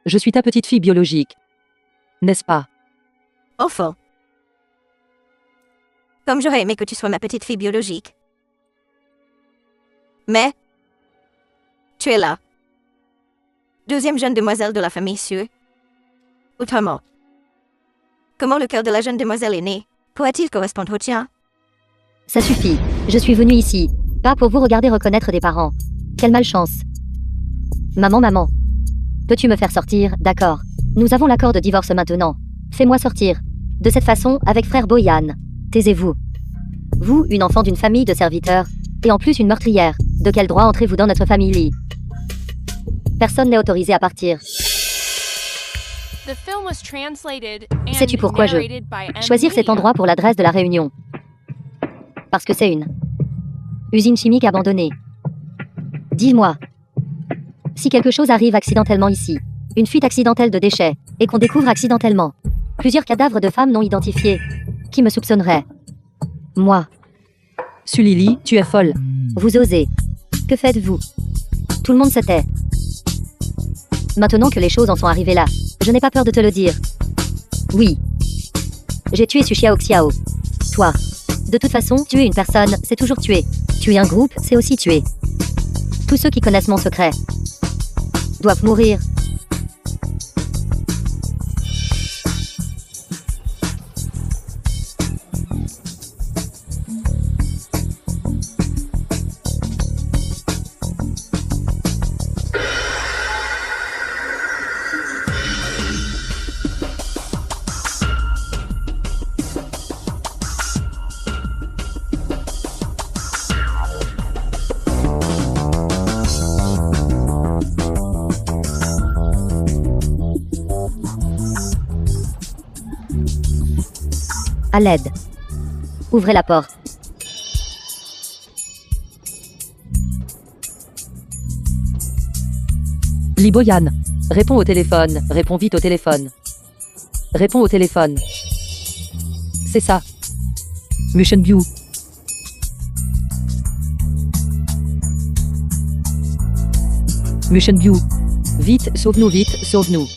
Je suis ta petite fille biologique. N'est-ce pas? Enfin. Comme j'aurais aimé que tu sois ma petite fille biologique. Mais, tu es là. Deuxième jeune demoiselle de la famille Sieu. Autrement. Comment le cœur de la jeune demoiselle est né, pourrait-il correspondre au tien? Ça suffit. Je suis venue ici. Pas pour vous regarder reconnaître des parents. Quelle malchance. Maman. Peux-tu me faire sortir? D'accord. Nous avons l'accord de divorce maintenant. Fais-moi sortir. De cette façon, avec frère Boyan. Taisez-vous. Vous, une enfant d'une famille de serviteurs, et en plus une meurtrière. De quel droit entrez-vous dans notre famille? Personne n'est autorisé à partir. Sais-tu pourquoi je Choisir cet endroit pour l'adresse de la réunion? Parce que c'est une usine chimique abandonnée. Dis-moi. Si quelque chose arrive accidentellement ici, une fuite accidentelle de déchets, et qu'on découvre accidentellement plusieurs cadavres de femmes non identifiées, qui me soupçonnerait? Moi. Sulili, tu es folle. Vous osez. Que faites-vous? Tout le monde se tait. Maintenant que les choses en sont arrivées là, je n'ai pas peur de te le dire. Oui. J'ai tué Su Xiao. Toi. De toute façon, tuer une personne, c'est toujours tuer. Tuer un groupe, c'est aussi tuer. Tous ceux qui connaissent mon secret doivent mourir. À l'aide. Ouvrez la porte. Liboyan. Réponds au téléphone. Réponds vite au téléphone. Réponds au téléphone. C'est ça. Mission View. Mission View. Vite, sauve-nous vite, sauve-nous.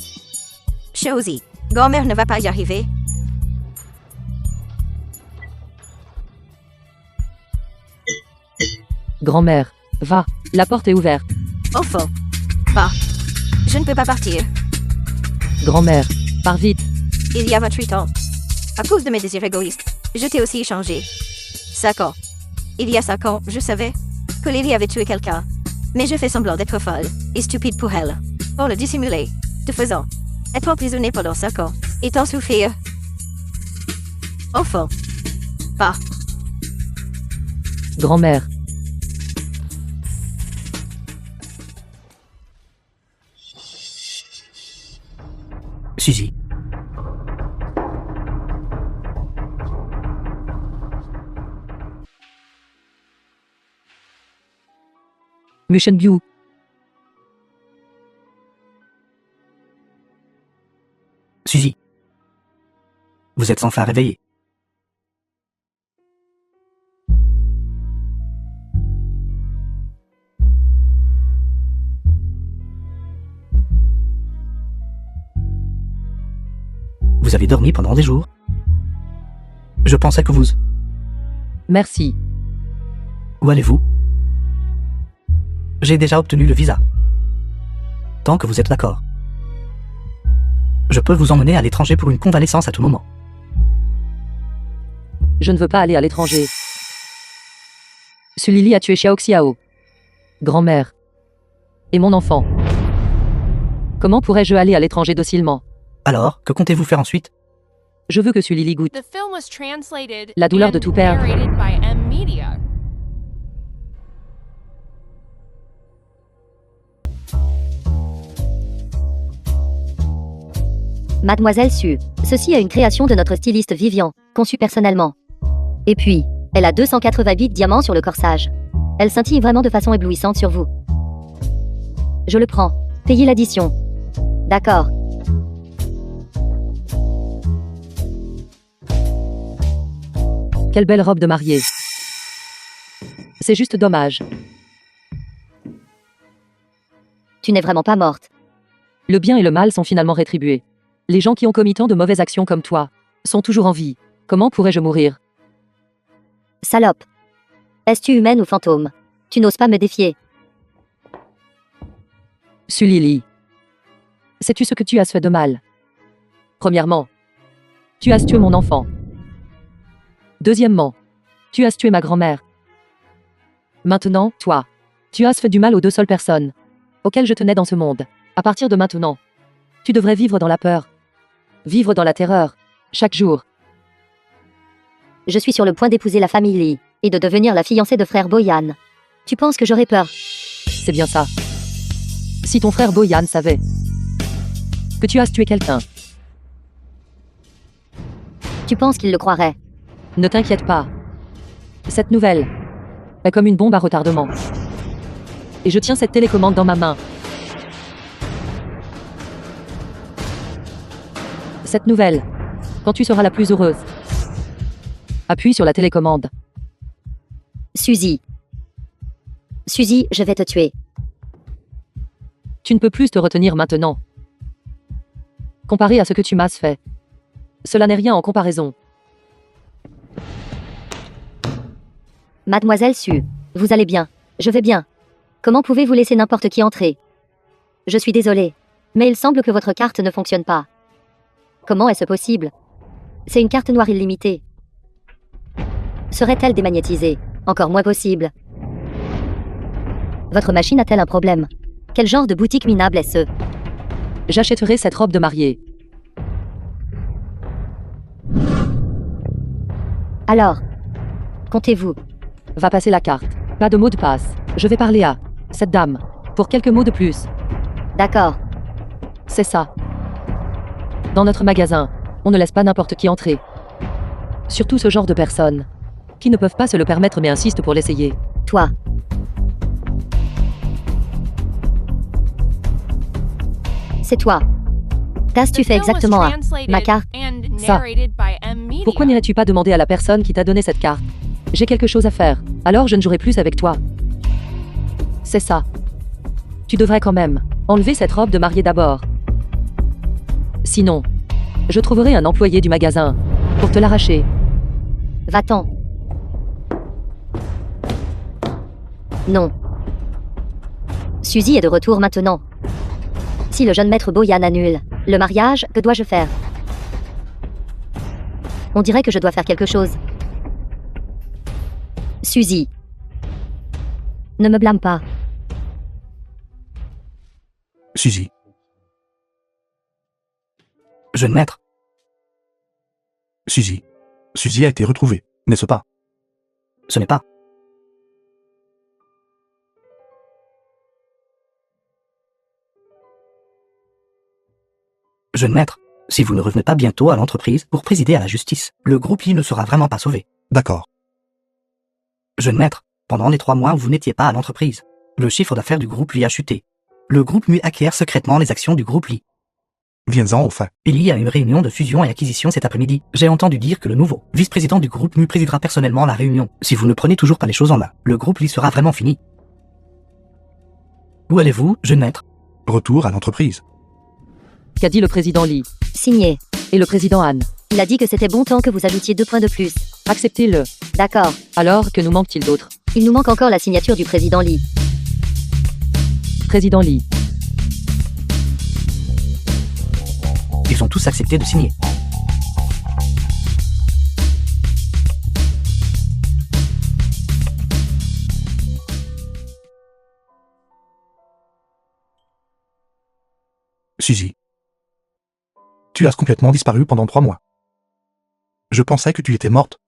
Chosy, grand-mère ne va pas y arriver. Grand-mère. Va. La porte est ouverte. Enfin. Pas. Je ne peux pas partir. Grand-mère. Pars vite. Il y a 28 ans. À cause de mes désirs égoïstes, je t'ai aussi échangé. 5 ans. Il y a 5 ans, je savais que Lily avait tué quelqu'un. Mais je fais semblant d'être folle et stupide pour elle. Pour le dissimuler. Te faisant être emprisonnée pendant 5 ans. Et t'en souffrir. Enfin. Pas. Grand-mère. Suzy. Mission View. Suzy. Vous êtes enfin réveillée. Vous avez dormi pendant des jours. Je pensais que vous... Merci. Où allez-vous? J'ai déjà obtenu le visa. Tant que vous êtes d'accord. Je peux vous emmener à l'étranger pour une convalescence à tout moment. Je ne veux pas aller à l'étranger. Sulili a tué Xiao Xiao. Grand-mère. Et mon enfant. Comment pourrais-je aller à l'étranger docilement? Alors, que comptez-vous faire ensuite? Je veux que Sulili goûte. The film was translated La douleur de and tout perdre. narrated by M Media. Mademoiselle Su, ceci est une création de notre styliste Vivian, conçue personnellement. Et puis, elle a 288 diamants sur le corsage. Elle scintille vraiment de façon éblouissante sur vous. Je le prends. Payez l'addition. D'accord. Quelle belle robe de mariée. C'est juste dommage. Tu n'es vraiment pas morte. Le bien et le mal sont finalement rétribués. Les gens qui ont commis tant de mauvaises actions comme toi sont toujours en vie. Comment pourrais-je mourir? Salope. Es-tu humaine ou fantôme? Tu n'oses pas me défier. Sulili. Sais-tu ce que tu as fait de mal? Premièrement, tu as tué mon enfant. Deuxièmement, tu as tué ma grand-mère. Maintenant, toi, tu as fait du mal aux deux seules personnes auxquelles je tenais dans ce monde. À partir de maintenant, tu devrais vivre dans la peur, vivre dans la terreur, chaque jour. Je suis sur le point d'épouser la famille Lee et de devenir la fiancée de frère Boyan. Tu penses que j'aurais peur? C'est bien ça. Si ton frère Boyan savait que tu as tué quelqu'un, Tu penses qu'il le croirait? ne t'inquiète pas. Cette nouvelle est comme une bombe à retardement. Et je tiens cette télécommande dans ma main. Cette nouvelle, quand tu seras la plus heureuse, appuie sur la télécommande. Suzy. Suzy, je vais te tuer. Tu ne peux plus te retenir maintenant. Comparé à ce que tu m'as fait, cela n'est rien en comparaison. Mademoiselle Su, vous allez bien? Je vais bien. Comment pouvez-vous laisser n'importe qui entrer? Je suis désolée, mais il semble que votre carte ne fonctionne pas. Comment est-ce possible? C'est une carte noire illimitée. Serait-elle démagnétisée? Encore moins possible. Votre machine a-t-elle un problème? Quel genre de boutique minable est-ce? J'achèterai cette robe de mariée. Alors, comptez-vous? Va passer la carte. Pas de mot de passe. Je vais parler à cette dame pour quelques mots de plus. D'accord. C'est ça. Dans notre magasin, on ne laisse pas n'importe qui entrer. Surtout ce genre de personnes qui ne peuvent pas se le permettre mais insistent pour l'essayer. Toi. C'est toi. Qu'as-tu The fait film was exactement à translated ma carte? and Ça. narrated by M Media. Pourquoi n'irais-tu pas demander à la personne qui t'a donné cette carte? J'ai quelque chose à faire, alors je ne jouerai plus avec toi. C'est ça. Tu devrais quand même enlever cette robe de mariée d'abord. Sinon, je trouverai un employé du magasin pour te l'arracher. Va-t'en. Non. Suzy est de retour maintenant. Si le jeune maître Boyan annule le mariage, que dois-je faire? On dirait que je dois faire quelque chose. Suzy. Ne me blâme pas. Suzy. Jeune maître, Suzy. Suzy a été retrouvée, n'est-ce pas? ce n'est pas. Jeune maître, si vous ne revenez pas bientôt à l'entreprise pour présider à la justice, le groupe Lee ne sera vraiment pas sauvé. D'accord. Jeune maître, pendant les 3 mois où vous n'étiez pas à l'entreprise, le chiffre d'affaires du groupe Lee a chuté. Le groupe Mu acquiert secrètement les actions du groupe Lee. Viens-en au fin. Il y a une réunion de fusion et acquisition cet après-midi. J'ai entendu dire que le nouveau vice-président du groupe Mu présidera personnellement la réunion. Si vous ne prenez toujours pas les choses en main, le groupe Lee sera vraiment fini. Où allez-vous, jeune maître? Retour à l'entreprise. Qu'a dit le président Lee Signé. et le président Han? Il a dit que c'était bon temps que vous ajoutiez 2 points de plus. Acceptez-le. D'accord. Alors, que nous manque-t-il d'autre? Il nous manque encore la signature du président Lee. Président Lee. Ils ont tous accepté de signer. Suzy. Tu as complètement disparu pendant 3 mois. Je pensais que tu étais morte.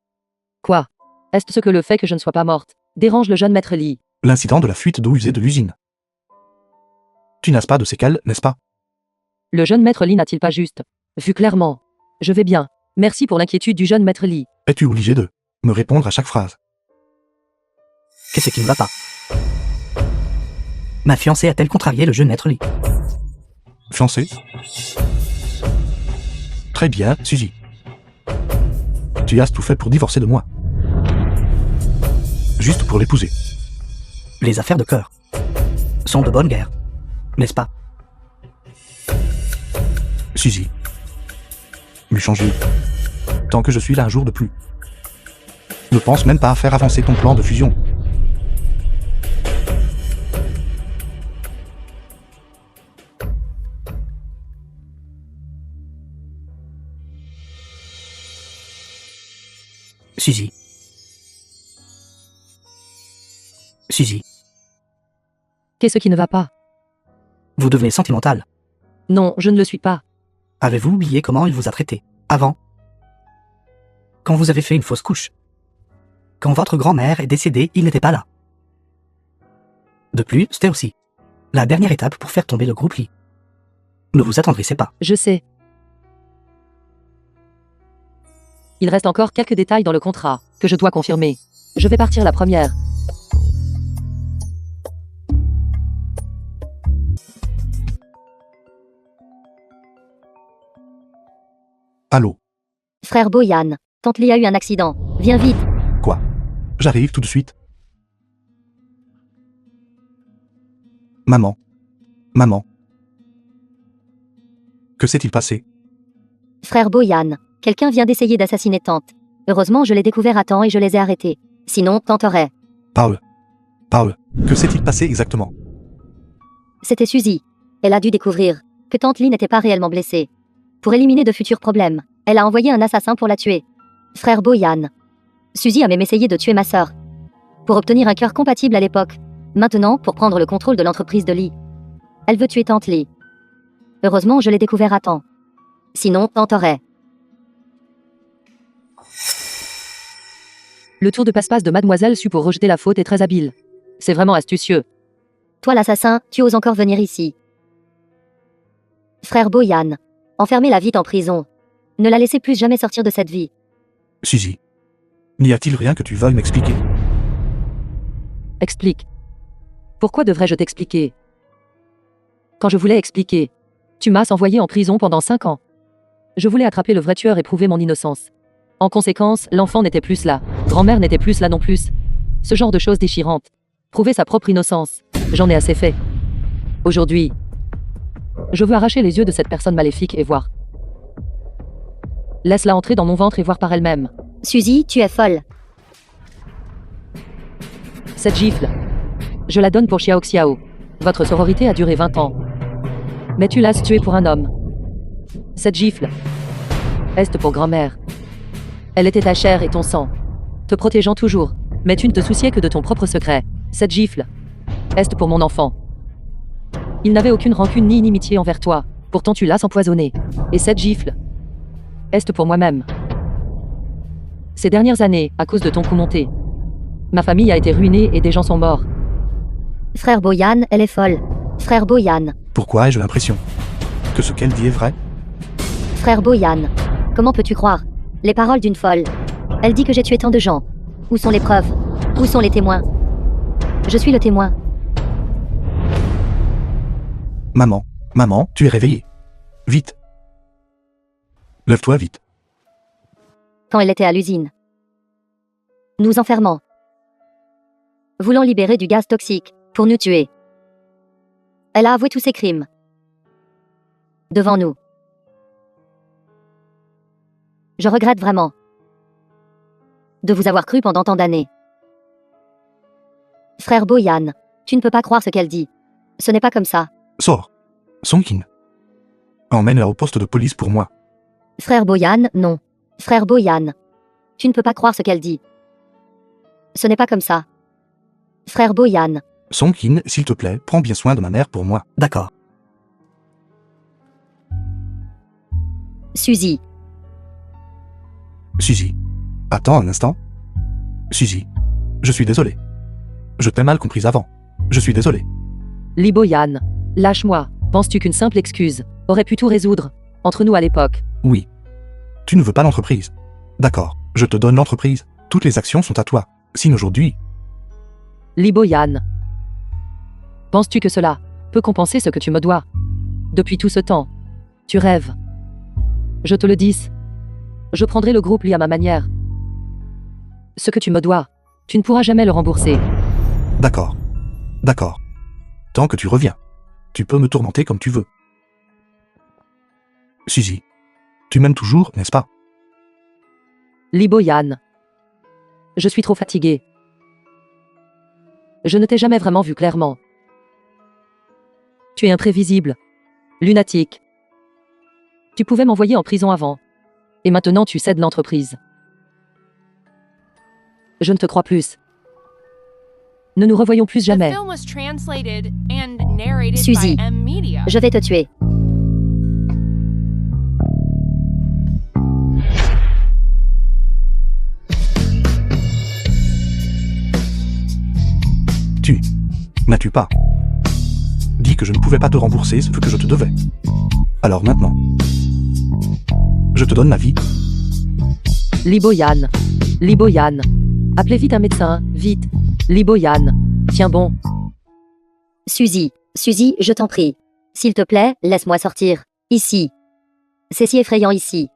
Quoi? Est-ce ce que le fait que je ne sois pas morte dérange le jeune maître Lee? L'incident de la fuite d'eau usée de l'usine. Tu n'as pas de séquelles, n'est-ce pas? Le jeune maître Lee n'a-t-il pas juste vu clairement? Je vais bien. Merci pour l'inquiétude du jeune maître Lee. Es-tu obligé de me répondre à chaque phrase? Qu'est-ce qui ne va pas? Ma fiancée a-t-elle contrarié le jeune maître Lee? Fiancé? Très bien, Suzy. Tu as tout fait pour divorcer de moi. Juste pour l'épouser. Les affaires de cœur sont de bonne guerre, n'est-ce pas? Suzy. Mais changer. Tant que je suis là un jour de plus. Ne pense même pas à faire avancer ton plan de fusion. Suzy. Suzy, Qu'est-ce qui ne va pas? vous devenez sentimentale. Non, je ne le suis pas. Avez-vous oublié comment il vous a traité avant? Quand vous avez fait une fausse couche. Quand votre grand-mère est décédée, il n'était pas là. De plus, c'était aussi la dernière étape pour faire tomber le groupe Lee. Ne vous attendrissez pas. Je sais. Il reste encore quelques détails dans le contrat que je dois confirmer. Je vais partir la première. Allô? Frère Boyan, tante Lee a eu un accident. Viens vite. Quoi? J'arrive tout de suite. Maman. Maman. Que s'est-il passé? Frère Boyan, quelqu'un vient d'essayer d'assassiner tante. Heureusement, je l'ai découvert à temps et je les ai arrêtés. Sinon, tante aurait. Parle. Parle. Que s'est-il passé exactement? C'était Suzy. Elle a dû découvrir que tante Lee n'était pas réellement blessée. Pour éliminer de futurs problèmes, elle a envoyé un assassin pour la tuer. Frère Boyan. Suzy a même essayé de tuer ma sœur. Pour obtenir un cœur compatible à l'époque. Maintenant, pour prendre le contrôle de l'entreprise de Lee. Elle veut tuer tante Lee. Heureusement, je l'ai découvert à temps. Sinon, tante aurait. Le tour de passe-passe de Mademoiselle Su pour rejeter la faute est très habile. C'est vraiment astucieux. Toi l'assassin, tu oses encore venir ici. Frère Boyan. Enfermez-la vite en prison. Ne la laissez plus jamais sortir de cette vie. Suzy. N'y a-t-il rien que tu veuilles m'expliquer? Explique. Pourquoi devrais-je t'expliquer? Quand je voulais expliquer, tu m'as envoyé en prison pendant 5 ans. Je voulais attraper le vrai tueur et prouver mon innocence. En conséquence, l'enfant n'était plus là. Grand-mère n'était plus là non plus. Ce genre de choses déchirantes. Prouver sa propre innocence. J'en ai assez fait. Aujourd'hui, je veux arracher les yeux de cette personne maléfique et voir. Laisse-la entrer dans mon ventre et voir par elle-même. Suzy, tu es folle. Cette gifle, je la donne pour Xiao Xiao. Votre sororité a duré 20 ans. Mais tu l'as tuée pour un homme. Cette gifle, est pour grand-mère. Elle était ta chair et ton sang, te protégeant toujours. Mais tu ne te souciais que de ton propre secret. Cette gifle, est pour mon enfant. Il n'avait aucune rancune ni inimitié envers toi. Pourtant tu l'as empoisonné. Et cette gifle, est pour moi-même. Ces dernières années, à cause de ton coup monté, ma famille a été ruinée et des gens sont morts. Frère Boyan, elle est folle. Frère Boyan. Pourquoi ai-je l'impression que ce qu'elle dit est vrai? Frère Boyan. Comment peux-tu croire les paroles d'une folle? Elle dit que j'ai tué tant de gens. Où sont les preuves? Où sont les témoins? Je suis le témoin. Maman. Maman, tu es réveillée. Vite. Lève-toi vite. Quand elle était à l'usine. Nous enfermant. Voulant libérer du gaz toxique pour nous tuer. Elle a avoué tous ses crimes. Devant nous. Je regrette vraiment de vous avoir cru pendant tant d'années. Frère Boyan, tu ne peux pas croire ce qu'elle dit. Ce n'est pas comme ça. Sors. Song Kin. Emmène-la au poste de police pour moi. Frère Boyan, non. Frère Boyan. Tu ne peux pas croire ce qu'elle dit. Ce n'est pas comme ça. Frère Boyan. Song-Kin, s'il te plaît, prends bien soin de ma mère pour moi. D'accord. Suzy. Suzy. Attends un instant. Suzy. Je suis désolé. Je t'ai mal comprise avant. Je suis désolé. Lee Boyan. Lâche-moi. Penses-tu qu'une simple excuse aurait pu tout résoudre entre nous à l'époque? Oui. Tu ne veux pas l'entreprise. D'accord, je te donne l'entreprise. Toutes les actions sont à toi. Signe aujourd'hui. Lee Boyan. Penses-tu que cela peut compenser ce que tu me dois? Depuis tout ce temps, tu rêves. Je te le dis. Je prendrai le groupe Lee à ma manière. Ce que tu me dois, tu ne pourras jamais le rembourser. D'accord. D'accord. Tant que tu reviens, tu peux me tourmenter comme tu veux. Suzy. Tu m'aimes toujours, n'est-ce pas? Lee Boyan. Je suis trop fatigué. Je ne t'ai jamais vraiment vu clairement. Tu es imprévisible. Lunatique. Tu pouvais m'envoyer en prison avant. Et maintenant tu cèdes l'entreprise. Je ne te crois plus. Ne nous revoyons plus The jamais. film was translated and narrated Suzy. by M Media. Je vais te tuer. Tu. M'as-tu pas? Dis que je ne pouvais pas te rembourser ce que je te devais. Alors maintenant. Je te donne ma vie. Lee Boyan. Lee Boyan. Appelez vite un médecin, vite. Lee Boyan. Tiens bon. Suzy. Suzy, je t'en prie. S'il te plaît, laisse-moi sortir. Ici. C'est si effrayant ici.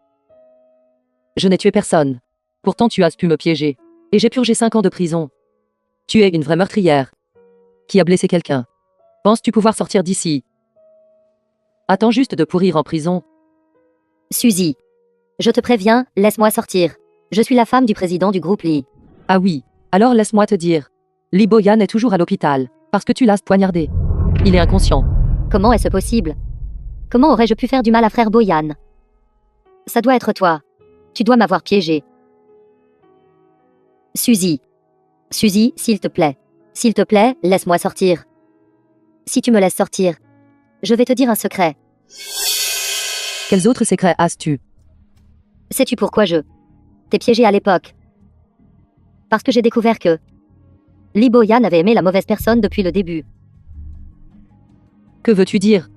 Je n'ai tué personne. Pourtant tu as pu me piéger. Et j'ai purgé 5 ans de prison. Tu es une vraie meurtrière. Qui a blessé quelqu'un. Penses-tu pouvoir sortir d'ici? Attends juste de pourrir en prison. Suzy. Je te préviens, laisse-moi sortir. Je suis la femme du président du groupe Lee. Ah oui, alors laisse-moi te dire. Lee Boyan est toujours à l'hôpital, parce que tu l'as poignardé. Il est inconscient. Comment est-ce possible? Comment aurais-je pu faire du mal à frère Boyan? Ça doit être toi. Tu dois m'avoir piégé. Suzy. Suzy, s'il te plaît. S'il te plaît, laisse-moi sortir. Si tu me laisses sortir, je vais te dire un secret. Quels autres secrets as-tu? Sais-tu pourquoi je t'ai piégé à l'époque? Parce que j'ai découvert que Lee Boyan avait aimé la mauvaise personne depuis le début. Que veux-tu dire?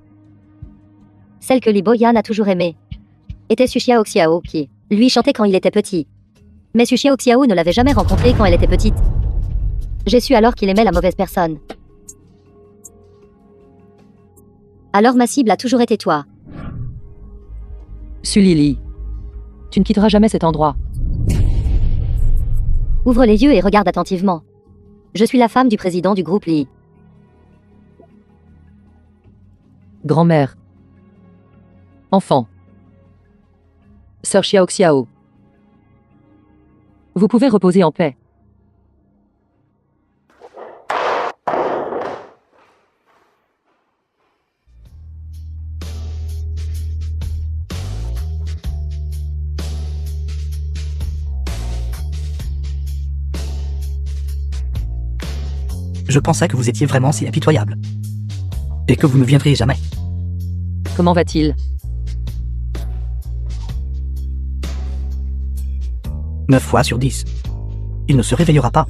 Celle que Lee Boyan a toujours aimée était Su Xiao qui, lui, chantait quand il était petit. Mais Su Xiao ne l'avait jamais rencontrée quand elle était petite. J'ai su alors qu'il aimait la mauvaise personne. Alors ma cible a toujours été toi. Sulili. Tu ne quitteras jamais cet endroit. Ouvre les yeux et regarde attentivement. Je suis la femme du président du groupe Lee. Grand-mère. Enfant. Sœur Xiao. Vous pouvez reposer en paix. Je pensais que vous étiez vraiment si impitoyable. Et que vous ne viendriez jamais. Comment va-t-il? 9 fois sur 10. Il ne se réveillera pas.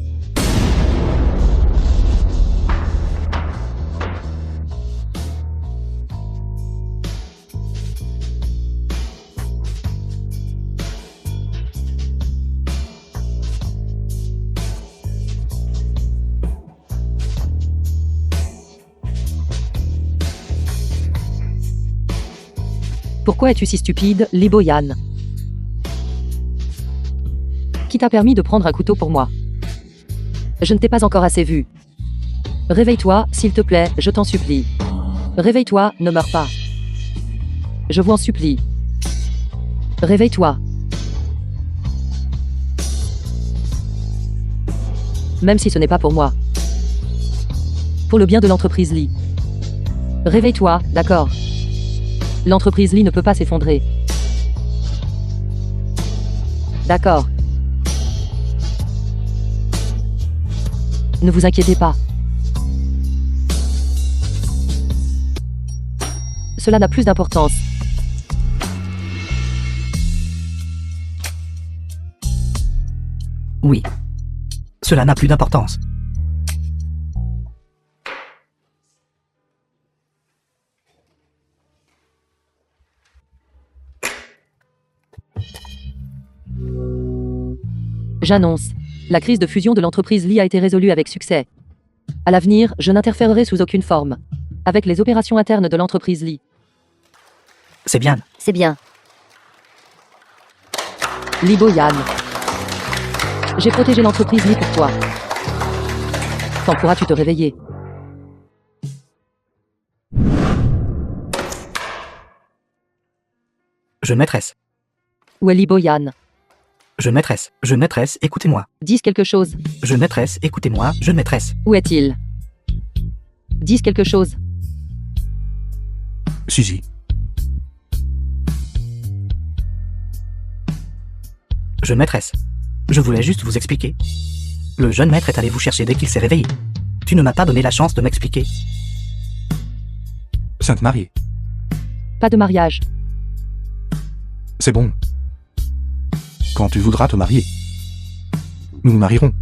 Pourquoi es-tu si stupide, Lee Boyan? Qui t'a permis de prendre un couteau pour moi? Je ne t'ai pas encore assez vu. Réveille-toi, s'il te plaît, je t'en supplie. Réveille-toi, ne meurs pas. Je vous en supplie. Réveille-toi. Même si ce n'est pas pour moi. Pour le bien de l'entreprise Lee. Réveille-toi, d'accord? L'entreprise Lee ne peut pas s'effondrer. D'accord. Ne vous inquiétez pas. Cela n'a plus d'importance. Oui. Cela n'a plus d'importance. J'annonce. La crise de fusion de l'entreprise Lee a été résolue avec succès. À l'avenir, je n'interférerai sous aucune forme avec les opérations internes de l'entreprise Lee. C'est bien. C'est bien. Lee Boyan. J'ai protégé l'entreprise Lee pour toi. Quand pourras-tu te réveiller? Jeune maîtresse. Où est Lee Boyan? Jeune maîtresse. Jeune maîtresse, écoutez-moi. Dis quelque chose. Jeune maîtresse, écoutez-moi. Jeune maîtresse. Où est-il? Dis quelque chose. Suzy. Jeune maîtresse. Je voulais juste vous expliquer. Le jeune maître est allé vous chercher dès qu'il s'est réveillé. Tu ne m'as pas donné la chance de m'expliquer. Sainte mariée. Pas de mariage. C'est bon. Quand tu voudras te marier. Nous nous marierons.